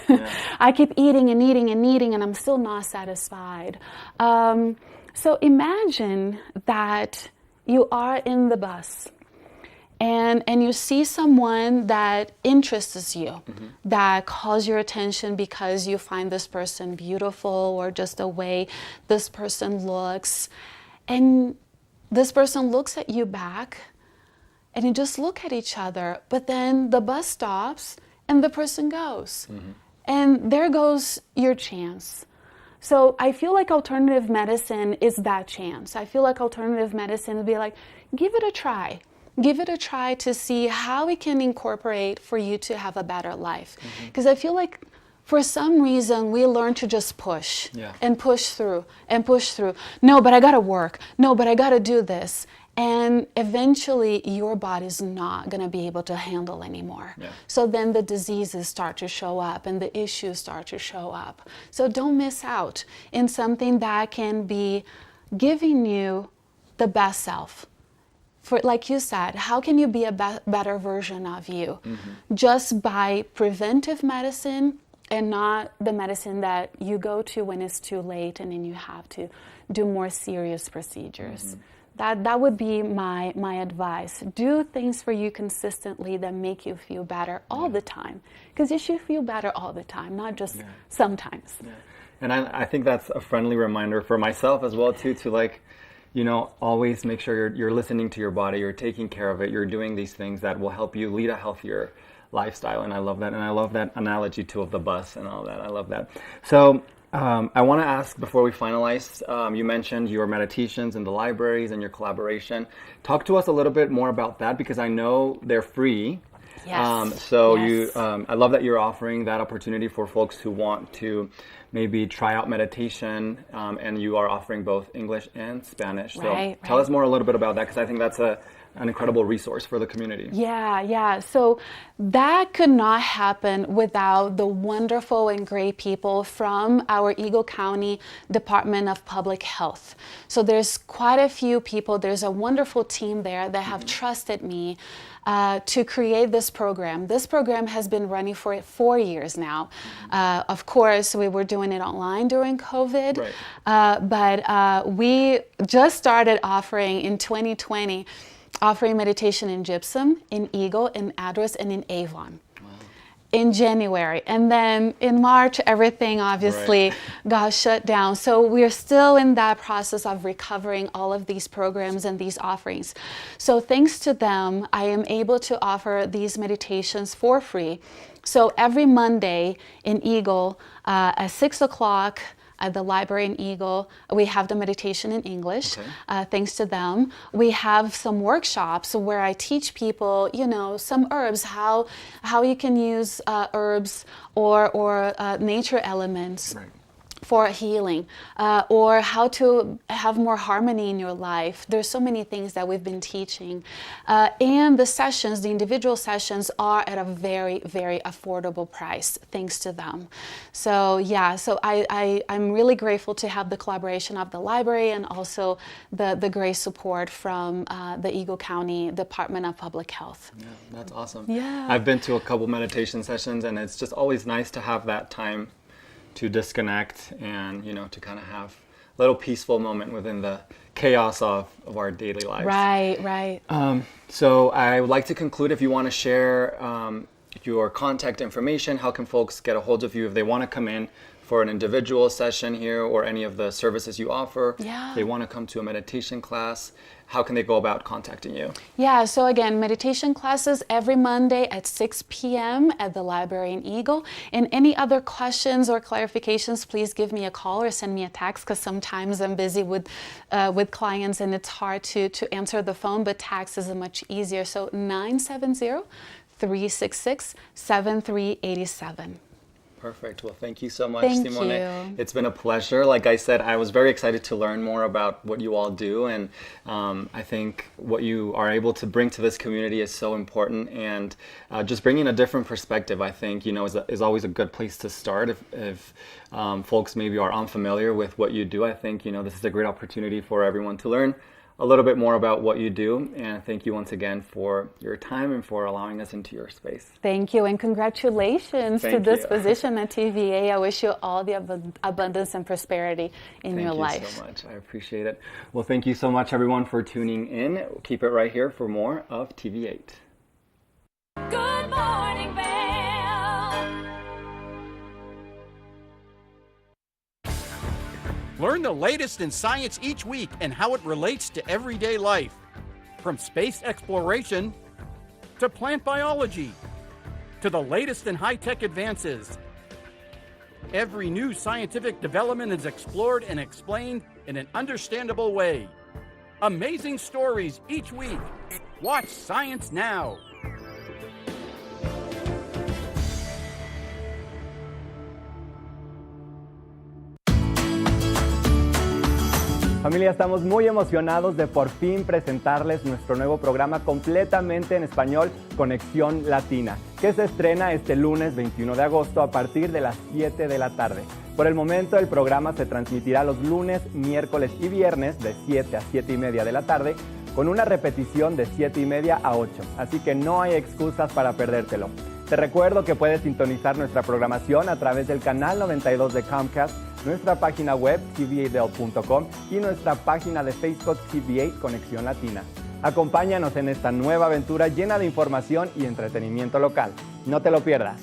I keep eating and eating and eating and I'm still not satisfied. So imagine that you are in the bus and you see someone that interests you, that calls your attention because you find this person beautiful or just the way this person looks. And this person looks at you back and you just look at each other, but then the bus stops and the person goes. And there goes your chance. So I feel like alternative medicine is that chance. I feel like alternative medicine would be like, give it a try. Give it a try to see how it can incorporate for you to have a better life. Because I feel like for some reason we learn to just push and push through and push through. No, but I gotta work. No, but I gotta do this. And eventually your body's not gonna be able to handle anymore. So then the diseases start to show up and the issues start to show up. So don't miss out in something that can be giving you the best self. For, like you said, how can you be a better version of you? Just by preventive medicine and not the medicine that you go to when it's too late and then you have to do more serious procedures. That would be my advice. Do things for you consistently that make you feel better all the time. Because you should feel better all the time, not just sometimes. And I think that's a friendly reminder for myself as well too, to like, always make sure you're listening to your body, you're taking care of it, you're doing these things that will help you lead a healthier lifestyle. And I love that. And I love that analogy too of the bus and all that. I love that. So I want to ask before we finalize, you mentioned your meditations in the libraries and your collaboration. Talk to us a little bit more about that because I know they're free. Yes. So Yes. I love that you're offering that opportunity for folks who want to maybe try out meditation, and you are offering both English and Spanish. So Right, tell right. us more a little bit about that because I think that's an incredible resource for the community. Yeah. So that could not happen without the wonderful and great people from our Eagle County Department of Public Health. So there's quite a few people, there's a wonderful team there that have trusted me to create this program. This program has been running for 4 years now. Of course, we were doing it online during COVID, but we just started offering in 2020, offering meditation in Gypsum, in Eagle, in Address, and in Avon. In January. And then in March, everything obviously got shut down. So we're still in that process of recovering all of these programs and these offerings. So thanks to them, I am able to offer these meditations for free. So every Monday in Eagle at 6 o'clock, at the library in Eagle, we have the meditation in English, thanks to them. We have some workshops where I teach people, some herbs, how you can use herbs or nature elements for healing, or how to have more harmony in your life. There's so many things that we've been teaching. And the sessions, the individual sessions are at a very, very affordable price, thanks to them. So I'm really grateful to have the collaboration of the library and also the great support from the Eagle County Department of Public Health. Yeah, that's awesome. Yeah. I've been to a couple meditation sessions and it's just always nice to have that time to disconnect and, to kind of have a little peaceful moment within the chaos of our daily lives. Right. So I would like to conclude if you want to share your contact information, how can folks get a hold of you if they want to come in for an individual session here or any of the services you offer? Yeah. If they want to come to a meditation class, how can they go about contacting you? Yeah, so again, meditation classes every Monday at 6 p.m. at the library in Eagle. And any other questions or clarifications, please give me a call or send me a text because sometimes I'm busy with clients and it's hard to answer the phone, but text is much easier. So 970-366-7387. Perfect. Well, thank you so much, Thank Simone. you. It's been a pleasure. Like I said, I was very excited to learn more about what you all do. And I think what you are able to bring to this community is so important. And just bringing a different perspective, I think, is always a good place to start. If folks maybe are unfamiliar with what you do, I think, this is a great opportunity for everyone to learn a little bit more about what you do. And thank you once again for your time and for allowing us into your space. Thank you, and congratulations to Thank this you. position at TVA. I wish you all the abundance and prosperity in your life. Thank you so much. I appreciate it. Well, thank you so much, everyone, for tuning in. Keep it right here for more of TV8. Good morning, Vail. Learn the latest in science each week and how it relates to everyday life. From space exploration to plant biology to the latest in high-tech advances. Every new scientific development is explored and explained in an understandable way. Amazing stories each week. Watch Science Now. Familia, estamos muy emocionados de por fin presentarles nuestro nuevo programa completamente en español, Conexión Latina, que se estrena este lunes 21 de agosto a partir de las 7 de la tarde. Por el momento, el programa se transmitirá los lunes, miércoles y viernes de 7 a 7 y media de la tarde, con una repetición de 7 y media a 8, así que no hay excusas para perdértelo. Te recuerdo que puedes sintonizar nuestra programación a través del canal 92 de Comcast, nuestra página web tva8.com y nuestra página de Facebook TV8 Conexión Latina. Acompáñanos en esta nueva aventura llena de información y entretenimiento local. No te lo pierdas.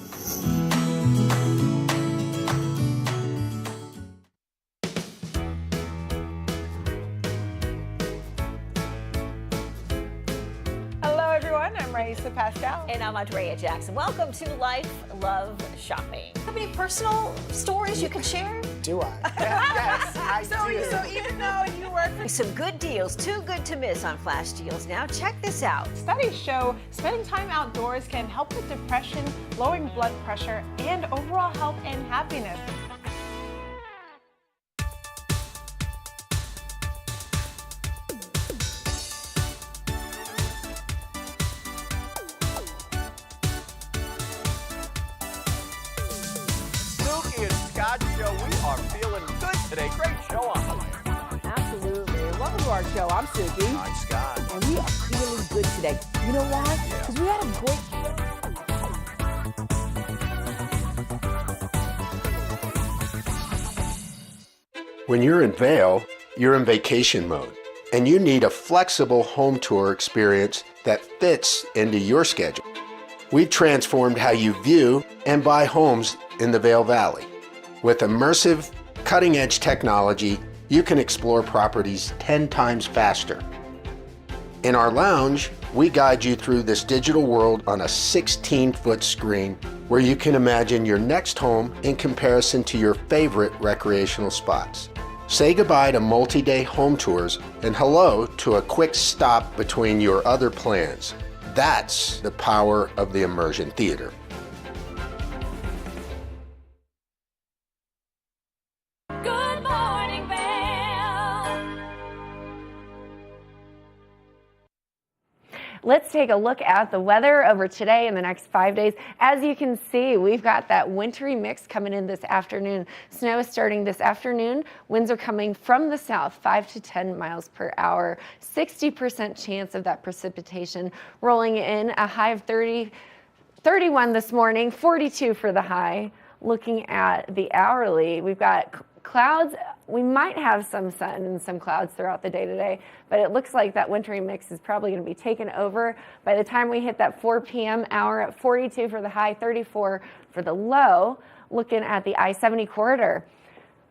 Hello everyone, I'm Raisa Pascal. And I'm Andrea Jackson. Welcome to Life, Love, Shopping. Have any personal stories you can share? Do I? Yes, I do. So even though you work for some good deals, too good to miss on flash deals now. Check this out. Studies show spending time outdoors can help with depression, lowering blood pressure, and overall health and happiness. Snooki and Scott show. We are feeling good today. Great show on. Absolutely. Welcome to our show. I'm Suki. I'm Scott. And we are feeling good today. You know why? Because we had a great When you're in Vail, you're in vacation mode, and you need a flexible home tour experience that fits into your schedule. We've transformed how you view and buy homes in the Vail Valley. With immersive, cutting-edge technology, you can explore properties 10 times faster. In our lounge, we guide you through this digital world on a 16-foot screen where you can imagine your next home in comparison to your favorite recreational spots. Say goodbye to multi-day home tours and hello to a quick stop between your other plans. That's the power of the immersion theater. Good morning, Vail. Let's take a look at the weather over today and the next 5 days. As you can see, we've got that wintry mix coming in this afternoon. Snow is starting this afternoon. Winds are coming from the south, 5 to 10 miles per hour. 60% chance of that precipitation rolling in, a high of 31 this morning, 42 for the high. Looking at the hourly, we've got clouds. We might have some sun and some clouds throughout the day today, but it looks like that wintry mix is probably going to be taken over by the time we hit that 4 p.m. hour at 42 for the high, 34 for the low. Looking at the I-70 corridor,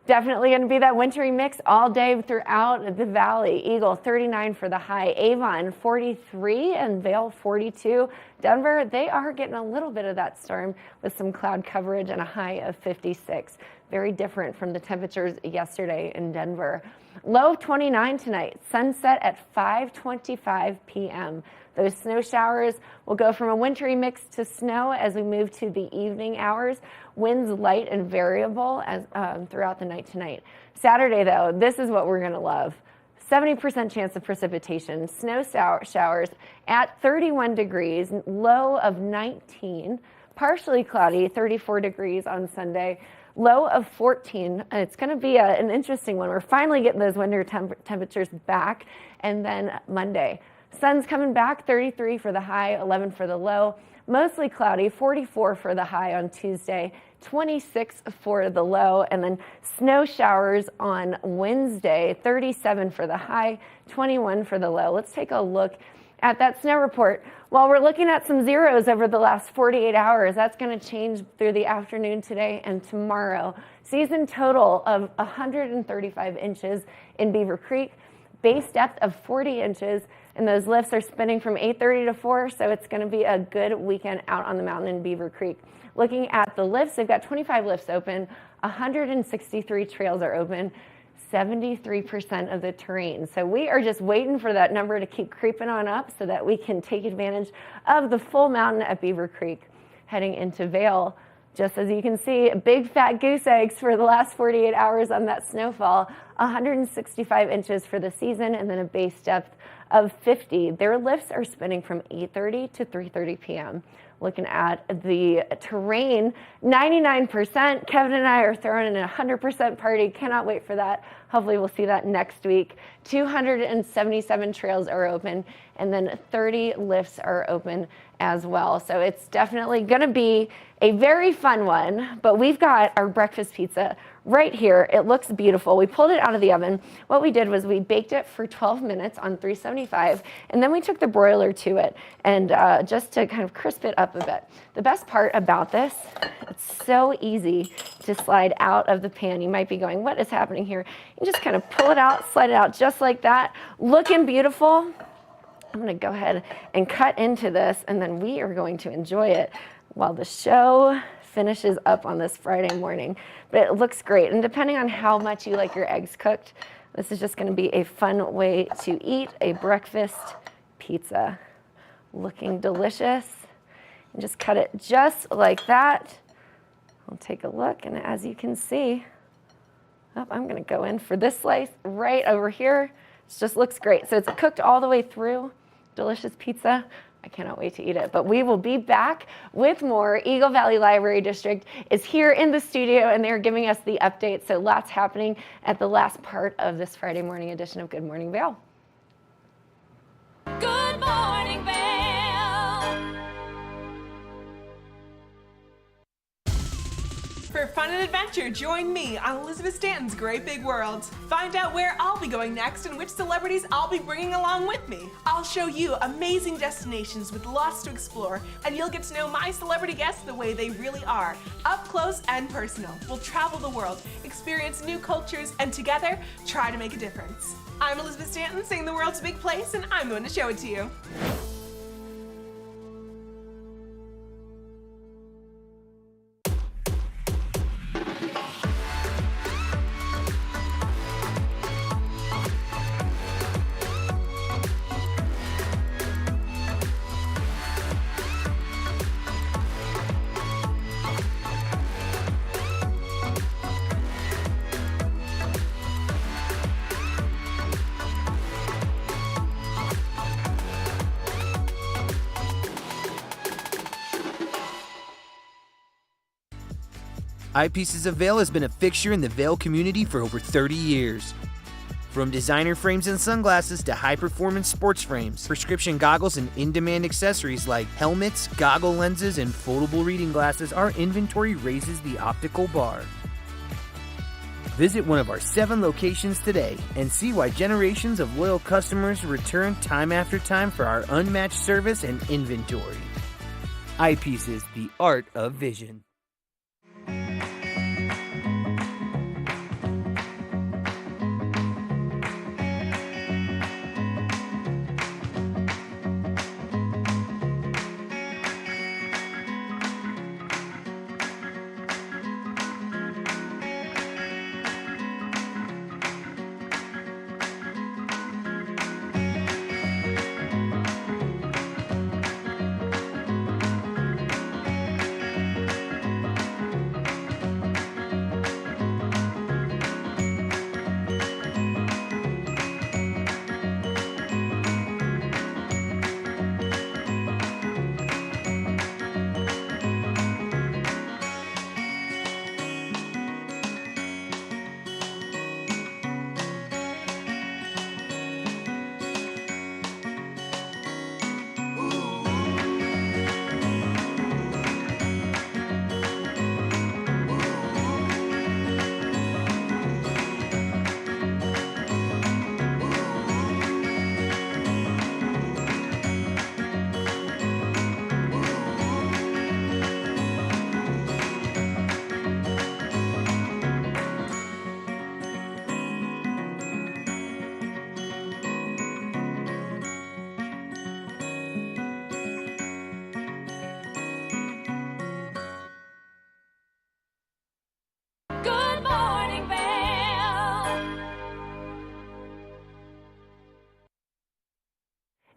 definitely going to be that wintry mix all day throughout the valley. Eagle 39 for the high, Avon 43, and Vail 42. Denver, they are getting a little bit of that storm with some cloud coverage and a high of 56. Very different from the temperatures yesterday in Denver. Low of 29 tonight, sunset at 5:25 p.m. Those snow showers will go from a wintry mix to snow as we move to the evening hours. Winds light and variable as throughout the night tonight. Saturday, though, this is what we're going to love. 70% chance of precipitation. Snow showers at 31 degrees, low of 19. Partially cloudy, 34 degrees on Sunday. Low of 14. It's going to be an interesting one. We're finally getting those winter temperatures back. And then Monday, sun's coming back, 33 for the high, 11 for the low. Mostly cloudy, 44 for the high on Tuesday, 26 for the low. And then snow showers on Wednesday, 37 for the high, 21 for the low. Let's take a look at that snow report. While we're looking at some zeros over the last 48 hours, that's going to change through the afternoon today and tomorrow. Season total of 135 inches in Beaver Creek, base depth of 40 inches, and those lifts are spinning from 8:30 to 4, so it's going to be a good weekend out on the mountain in Beaver Creek. Looking at the lifts, they've got 25 lifts open, 163 trails are open, 73% of the terrain. So we are just waiting for that number to keep creeping on up so that we can take advantage of the full mountain at Beaver Creek. Heading into Vail, just as you can see, big fat goose eggs for the last 48 hours on that snowfall, 165 inches for the season, and then a base depth of 50. Their lifts are spinning from 8:30 to 3:30 p.m. Looking at the terrain, 99%. Kevin and I are throwing in a 100% party. Cannot wait for that. Hopefully we'll see that next week. 277 trails are open, and then 30 lifts are open as well. So it's definitely going to be a very fun one, but we've got our breakfast pizza right here. It looks beautiful. We pulled it out of the oven. What we did was we baked it for 12 minutes on 375, and then we took the broiler to it and just to kind of crisp it up a bit. The best part about this, it's so easy to slide out of the pan. You might be going, what is happening here? You just kind of pull it out, slide it out just like that. Looking beautiful. I'm going to go ahead and cut into this, and then we are going to enjoy it while the show finishes up on this Friday morning. But it looks great, and depending on how much you like your eggs cooked, this is just going to be a fun way to eat a breakfast pizza. Looking delicious. And just cut it just like that. I'll take a look, and as you can see, I'm going to go in for this slice right over here. It just looks great. So it's cooked all the way through. Delicious pizza. I cannot wait to eat it. But we will be back with more. Eagle Valley Library District is here in the studio, and they're giving us the update. So lots happening at the last part of this Friday morning edition of Good Morning Vail. Good morning, Vail. For fun and adventure, join me on Elizabeth Stanton's Great Big World. Find out where I'll be going next and which celebrities I'll be bringing along with me. I'll show you amazing destinations with lots to explore, and you'll get to know my celebrity guests the way they really are, up close and personal. We'll travel the world, experience new cultures, and together, try to make a difference. I'm Elizabeth Stanton, saying the world's a big place, and I'm going to show it to you. Eyepieces of Vail has been a fixture in the Vail community for over 30 years. From designer frames and sunglasses to high-performance sports frames, prescription goggles, and in-demand accessories like helmets, goggle lenses, and foldable reading glasses, our inventory raises the optical bar. Visit one of our 7 locations today and see why generations of loyal customers return time after time for our unmatched service and inventory. Eyepieces, the art of vision. Good morning, Vail.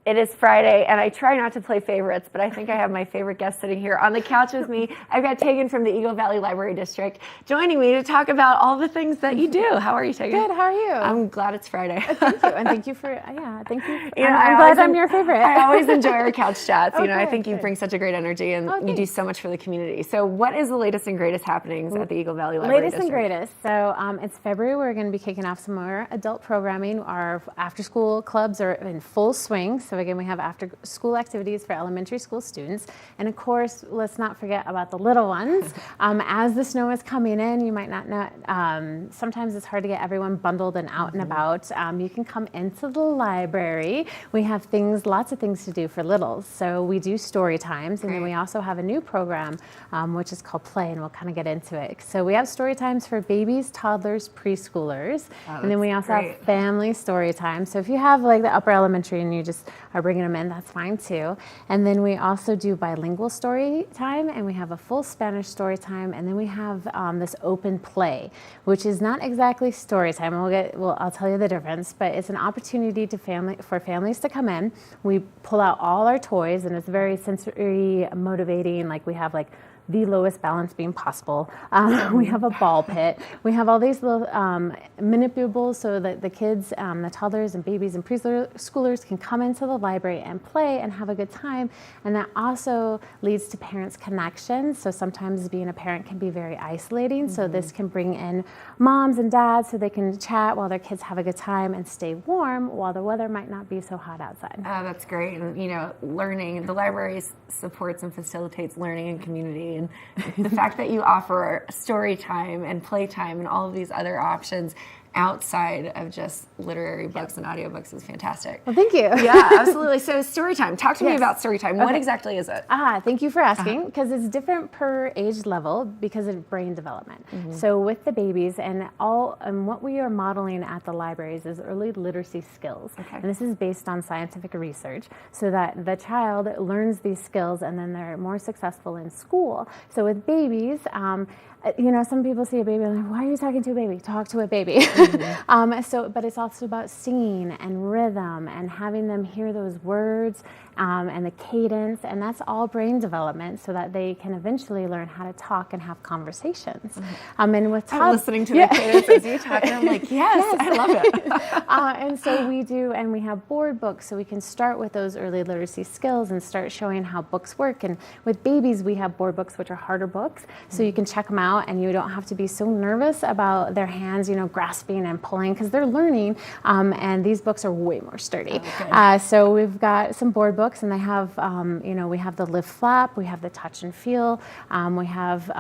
It is Friday, and I try not to play favorites, but I think I have my favorite guest sitting here on the couch with me. I've got Tegan from the Eagle Valley Library District joining me to talk about all the things that you do. How are you, Tegan? Good, how are you? I'm glad it's Friday. Thank you, and thank you for, thank you. You know, I'm glad I'm your favorite. I always enjoy our couch chats. You know, I good, think you bring such a great energy, and you do so much for the community. So what is the latest and greatest happenings at the Eagle Valley Library Latest District? and greatest. So it's February. We're going to be kicking off some more adult programming. Our after-school clubs are in full swing. So again, we have after-school activities for elementary school students. And of course, let's not forget about the little ones. As the snow is coming in, you might not know, sometimes it's hard to get everyone bundled and out and about. You can come into the library. We have lots of things to do for littles. So we do story times, and then we also have a new program, which is called Play, and we'll kind of get into it. So we have story times for babies, toddlers, preschoolers, and then we also have family story time. So if you have like the upper elementary and you just are bringing them in, that's fine too. And then we also do bilingual story time, and we have a full Spanish story time, and then we have this open play, which is not exactly story time. I'll tell you the difference, but it's an opportunity for families to come in. We pull out all our toys, and it's very sensory motivating. Like we have the lowest balance beam possible. We have a ball pit. We have all these little manipulables so that the kids, the toddlers and babies and preschoolers can come into the library and play and have a good time. And that also leads to parents' connections. So sometimes being a parent can be very isolating. So this can bring in moms and dads so they can chat while their kids have a good time and stay warm while the weather might not be so hot outside. That's great. And, learning, the library supports and facilitates learning and community. And the fact that you offer story time and play time and all of these other options outside of just literary books and audiobooks is fantastic. Well, thank you. Yeah, absolutely. So story time. Talk to me about story time. What exactly is it? Thank you for asking, because it's different per age level because of brain development. So with the babies and what we are modeling at the libraries is early literacy skills. And this is based on scientific research so that the child learns these skills and then they're more successful in school. So with babies, some people see a baby and they're like, why are you talking to a baby? Talk to a baby. But it's also about singing and rhythm and having them hear those words and the cadence, and that's all brain development so that they can eventually learn how to talk and have conversations. And with I'm listening to the cadence as you talk, and I'm like, yes, I love it. And so we have board books, so we can start with those early literacy skills and start showing how books work. And with babies, we have board books, which are harder books, so you can check them out and you don't have to be so nervous about their hands, grasping and pulling, because they're learning, and these books are way more sturdy. So we've got some board books, and they have, we have the lift flap, we have the touch and feel, we have,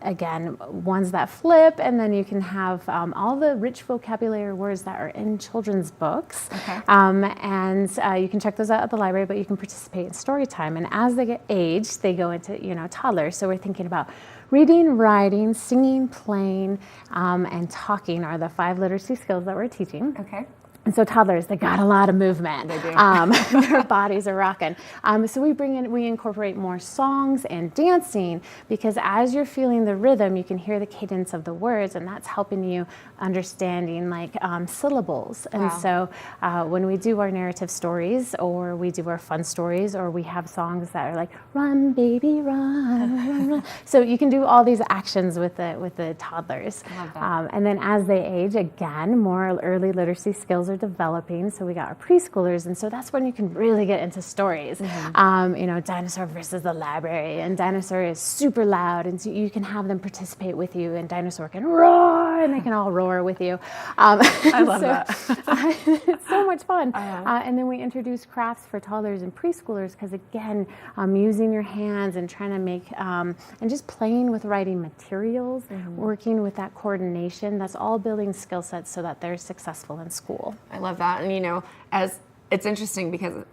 again, ones that flip, and then you can have all the rich vocabulary words that are in children's books. And you can check those out at the library, but you can participate in story time. And as they get aged, they go into, toddlers. So we're thinking about reading, writing, singing, playing, and talking are the 5 literacy skills that we're teaching. And so toddlers, they got a lot of movement. They do. Their bodies are rocking. So we incorporate more songs and dancing, because as you're feeling the rhythm, you can hear the cadence of the words, and that's helping you understanding syllables. And so when we do our narrative stories, or we do our fun stories, or we have songs that are like, run, baby, run, run, run. So you can do all these actions with the toddlers. Love that. And then as they age, again, more early literacy skills are developing. So we got our preschoolers, and so that's when you can really get into stories. Dinosaur versus the library, and dinosaur is super loud, and so you can have them participate with you, and dinosaur can roar, and they can all roar with you. I love that. It's so much fun. And then we introduce crafts for toddlers and preschoolers, because again, using your hands and trying to make, and just playing with writing materials, working with that coordination, that's all building skill sets so that they're successful in school. I love that. And, as it's interesting because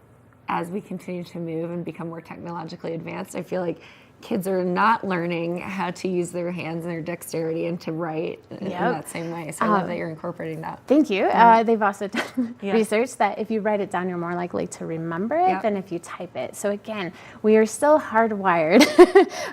as we continue to move and become more technologically advanced, I feel like kids are not learning how to use their hands and their dexterity and to write in that same way. So I love that you're incorporating that. Thank you. They've also done research that if you write it down, you're more likely to remember it than if you type it. So again, we are still hardwired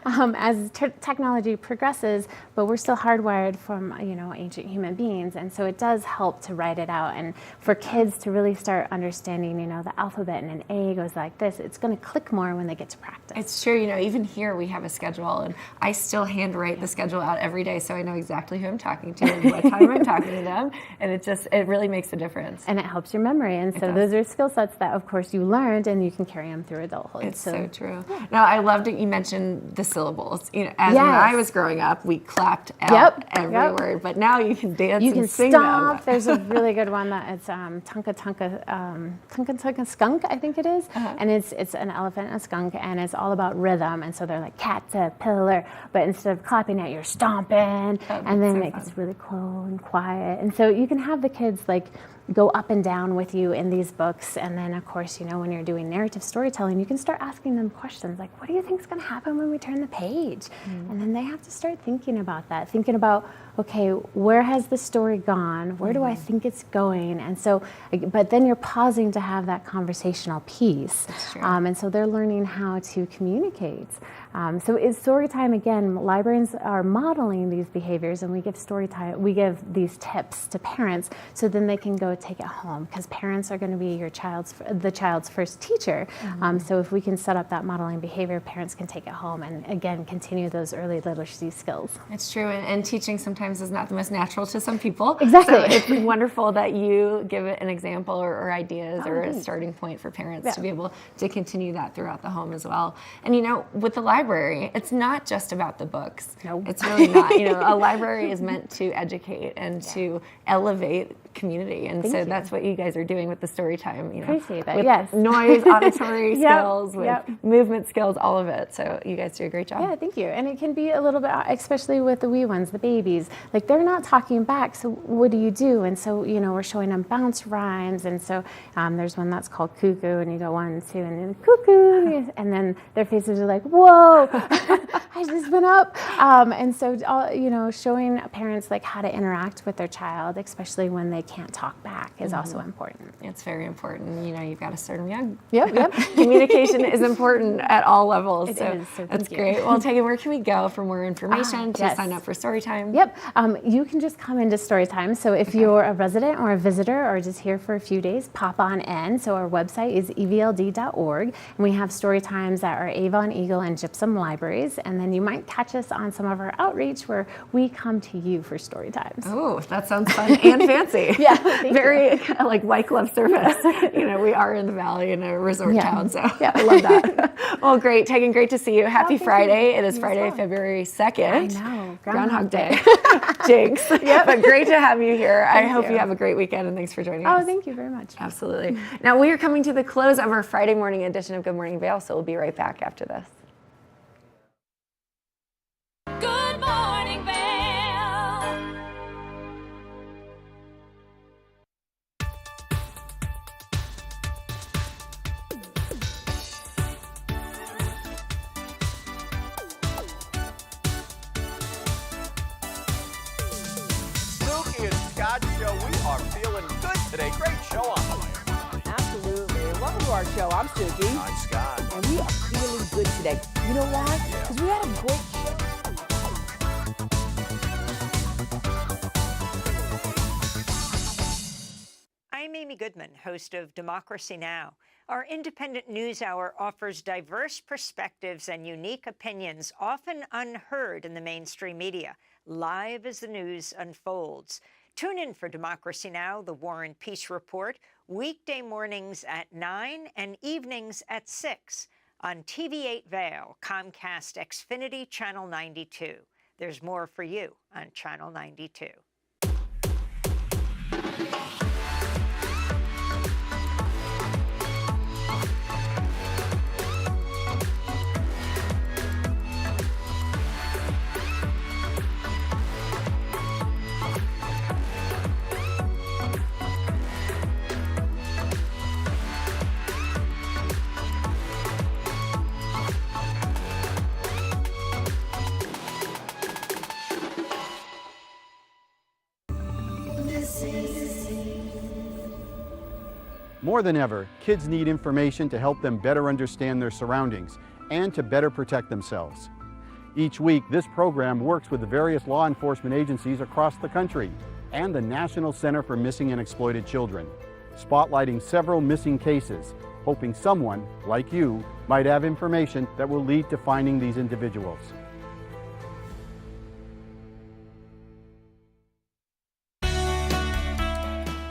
as technology progresses, but we're still hardwired from ancient human beings. And so it does help to write it out, and for kids to really start understanding, the alphabet, and an A goes like this. It's going to click more when they get to practice. It's true. Even here we have a schedule, and I still handwrite the schedule out every day, so I know exactly who I'm talking to and what time I'm talking to them, and it really makes a difference. And it helps your memory, and so those are skill sets that, of course, you learned, and you can carry them through adulthood. It's so true. Now, I loved that you mentioned the syllables. As when I was growing up, we clapped out every word, but now you can dance and sing stomp. them. There's a really good one that it's Tunka Tunka Skunk, I think it is, and it's an elephant and a skunk, and it's all about rhythm, and so they're like caterpillar, but instead of clapping it, you're stomping, and then it gets really cool and quiet. And so you can have the kids go up and down with you in these books. And then, of course, when you're doing narrative storytelling, you can start asking them questions like, what do you think is going to happen when we turn the page? And then they have to start thinking about that, thinking about, okay, where has the story gone? Where do I think it's going? And so, but then you're pausing to have that conversational piece. And so they're learning how to communicate. So is story time, again, librarians are modeling these behaviors, and we give story time, we give these tips to parents so then they can go take it home, because parents are going to be the child's first teacher. So if we can set up that modeling behavior, parents can take it home and, again, continue those early literacy skills. It's true, and teaching sometimes is not the most natural to some people. Exactly. So it's wonderful that you give it an example or ideas or a starting point for parents to be able to continue that throughout the home as well. And with the library, it's not just about the books. No. It's really not. A library is meant to educate and to elevate community, and so that's what you guys are doing with the story time. Appreciate that. With yes. noise, auditory skills, with movement skills, all of it. So you guys do a great job. Yeah, thank you. And it can be a little bit, especially with the wee ones, the babies, like they're not talking back. So what do you do? And so we're showing them bounce rhymes, and so there's one that's called cuckoo, and you go 1, 2, and then cuckoo, and then their faces are like, whoa, I just went up. And so showing parents like how to interact with their child, especially when they can't talk back, is also important. It's very important. You've got to start them young. Yep. Communication is important at all levels. It so is, so that's thank you. great. Well, Tegan, where can we go for more information to sign up for Storytime? Yep. You can just come into Storytime. So if you're a resident or a visitor or just here for a few days, pop on in. So our website is evld.org, and we have Storytimes at our Avon, Eagle, and Gypsum libraries. And then you might catch us on some of our outreach where we come to you for Storytimes. Oh, that sounds fun and fancy. Yeah, very like white glove service. We are in the Valley in a resort town, so I love that. Well, great, Tegan, great to see you. Happy Friday. It is Friday, February 2nd. I know. Groundhog Day. Jinx. But great to have you here. I hope you have a great weekend, and thanks for joining us. Oh, thank you very much. Absolutely. Now, we are coming to the close of our Friday morning edition of Good Morning Vail, so we'll be right back after this. Good morning, Vail. Spooky and Scott Show. We are feeling good today. Great show on the way. Absolutely. Welcome to our show. I'm Suki. I'm Scott. And we are feeling good today. You know why? Because we had a great show. I'm Amy Goodman, host of Democracy Now! Our independent news hour offers diverse perspectives and unique opinions, often unheard in the mainstream media, live as the news unfolds. Tune in for Democracy Now!, the War and Peace Report, weekday mornings at 9 and evenings at 6 on TV8 Vail, Comcast Xfinity Channel 92. There's more for you on Channel 92. More than ever, kids need information to help them better understand their surroundings and to better protect themselves. Each week, this program works with the various law enforcement agencies across the country and the National Center for Missing and Exploited Children, spotlighting several missing cases, hoping someone, like you, might have information that will lead to finding these individuals.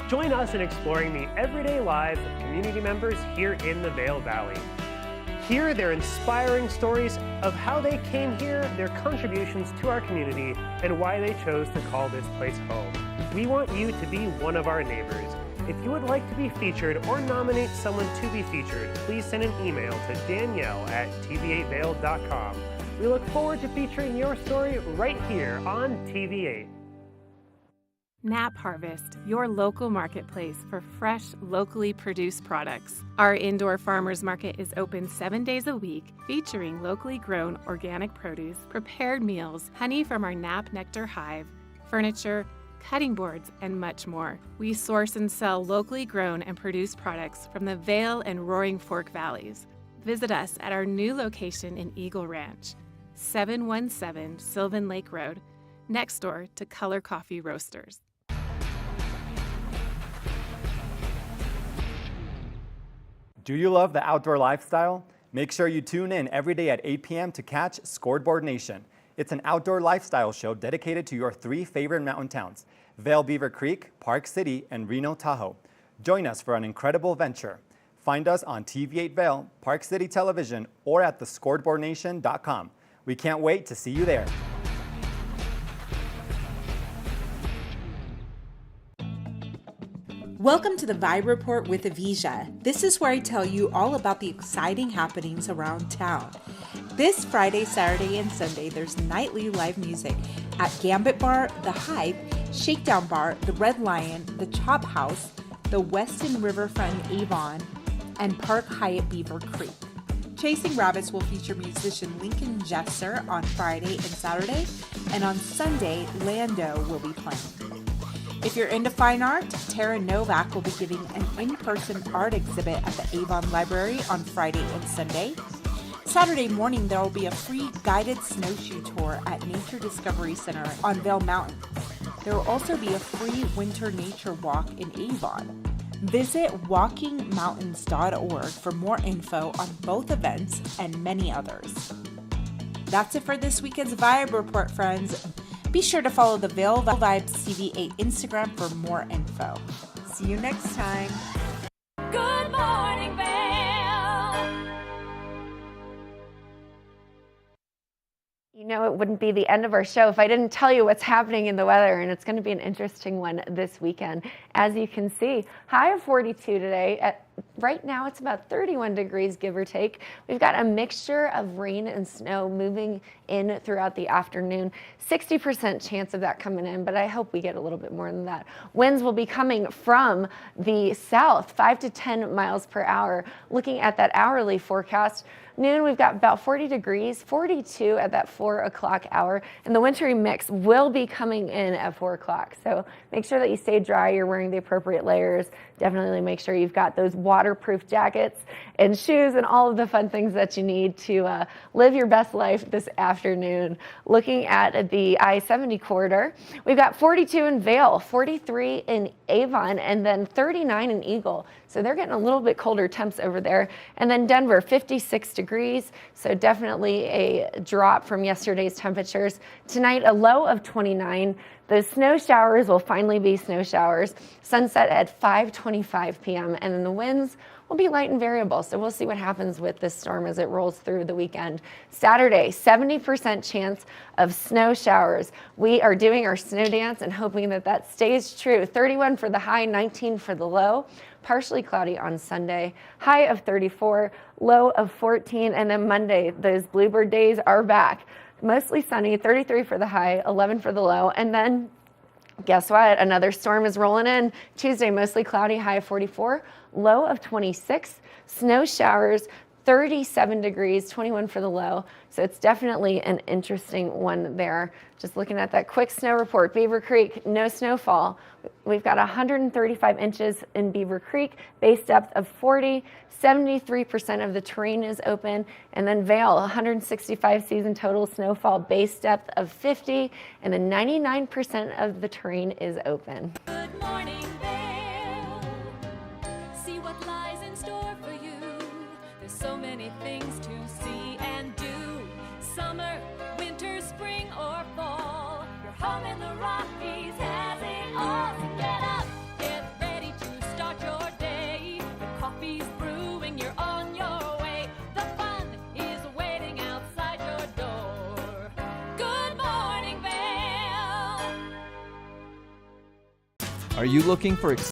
Join us in exploring the everyday lives of community members here in the Vail Valley. Hear their inspiring stories of how they came here, their contributions to our community, and why they chose to call this place home. We want you to be one of our neighbors. If you would like to be featured or nominate someone to be featured, please send an email to Danielle@tv8vail.com. We look forward to featuring your story right here on TV8. Nap Harvest, your local marketplace for fresh, locally produced products. Our indoor farmers market is open 7 days a week, featuring locally grown organic produce, prepared meals, honey from our Nap Nectar hive, furniture, cutting boards, and much more. We source and sell locally grown and produced products from the Vail and Roaring Fork Valleys. Visit us at our new location in Eagle Ranch, 717 Sylvan Lake Road, next door to Color Coffee Roasters. Do you love the outdoor lifestyle? Make sure you tune in every day at 8 p.m. to catch Scoreboard Nation. It's an outdoor lifestyle show dedicated to your 3 favorite mountain towns, Vail, Beaver Creek, Park City, and Reno, Tahoe. Join us for an incredible venture. Find us on TV8 Vail, Park City Television, or at thescoreboardnation.com. We can't wait to see you there. Welcome to the Vibe Report with Avisha. This is where I tell you all about the exciting happenings around town. This Friday, Saturday, and Sunday, there's nightly live music at Gambit Bar, The Hype, Shakedown Bar, The Red Lion, The Chop House, the Weston Riverfront Avon, and Park Hyatt Beaver Creek. Chasing Rabbits will feature musician Lincoln Jesser on Friday and Saturday, and on Sunday, Lando will be playing. If you're into fine art, Tara Novak will be giving an in-person art exhibit at the Avon Library on Friday and Sunday. Saturday morning, there will be a free guided snowshoe tour at Nature Discovery Center on Vail Mountain. There will also be a free winter nature walk in Avon. Visit walkingmountains.org for more info on both events and many others. That's it for this weekend's Vibe Report, friends. Be sure to follow the Vail Vibes TV8 Instagram for more info. See you next time. Good morning, Vail. You know, it wouldn't be the end of our show if I didn't tell you what's happening in the weather, and it's going to be an interesting one this weekend. As you can see, high of 42 today. Right now, it's about 31 degrees, give or take. We've got a mixture of rain and snow moving in throughout the afternoon. 60% chance of that coming in, but I hope we get a little bit more than that. Winds will be coming from the south, 5 to 10 miles per hour. Looking at that hourly forecast, noon, we've got about 40 degrees, 42 at that 4 o'clock hour, and the wintry mix will be coming in at 4 o'clock. So make sure that you stay dry, you're wearing the appropriate layers. Definitely make sure you've got those waterproof jackets and shoes and all of the fun things that you need to live your best life this afternoon. Looking at the I-70 corridor, we've got 42 in Vail, 43 in Avon, and then 39 in Eagle. So they're getting a little bit colder temps over there. And then Denver, 56 degrees. So definitely a drop from yesterday's temperatures. Tonight, a low of 29. Those snow showers will finally be snow showers. Sunset at 5:25 p.m. And then the winds will be light and variable. So we'll see what happens with this storm as it rolls through the weekend. Saturday, 70% chance of snow showers. We are doing our snow dance and hoping that that stays true. 31 for the high, 19 for the low. Partially cloudy on Sunday, high of 34, low of 14, and then Monday, those bluebird days are back. Mostly sunny, 33 for the high, 11 for the low, and then guess what? Another storm is rolling in. Tuesday, mostly cloudy, high of 44, low of 26, snow showers, 37 degrees, 21 for the low. So it's definitely an interesting one there. Just looking at that quick snow report, Beaver Creek, no snowfall. We've got 135 inches in Beaver Creek, base depth of 40, 73% of the terrain is open, and then Vail, 165 season total snowfall, base depth of 50, and then 99% of the terrain is open. Good morning, Vail. See what lies in store for you. There's so many things to see and do. Summer, winter, spring, or fall. Your home in the Rockies has it all. So get up, get ready to start your day. The coffee's brewing, you're on your way. The fun is waiting outside your door. Good morning, Vail. Are you looking for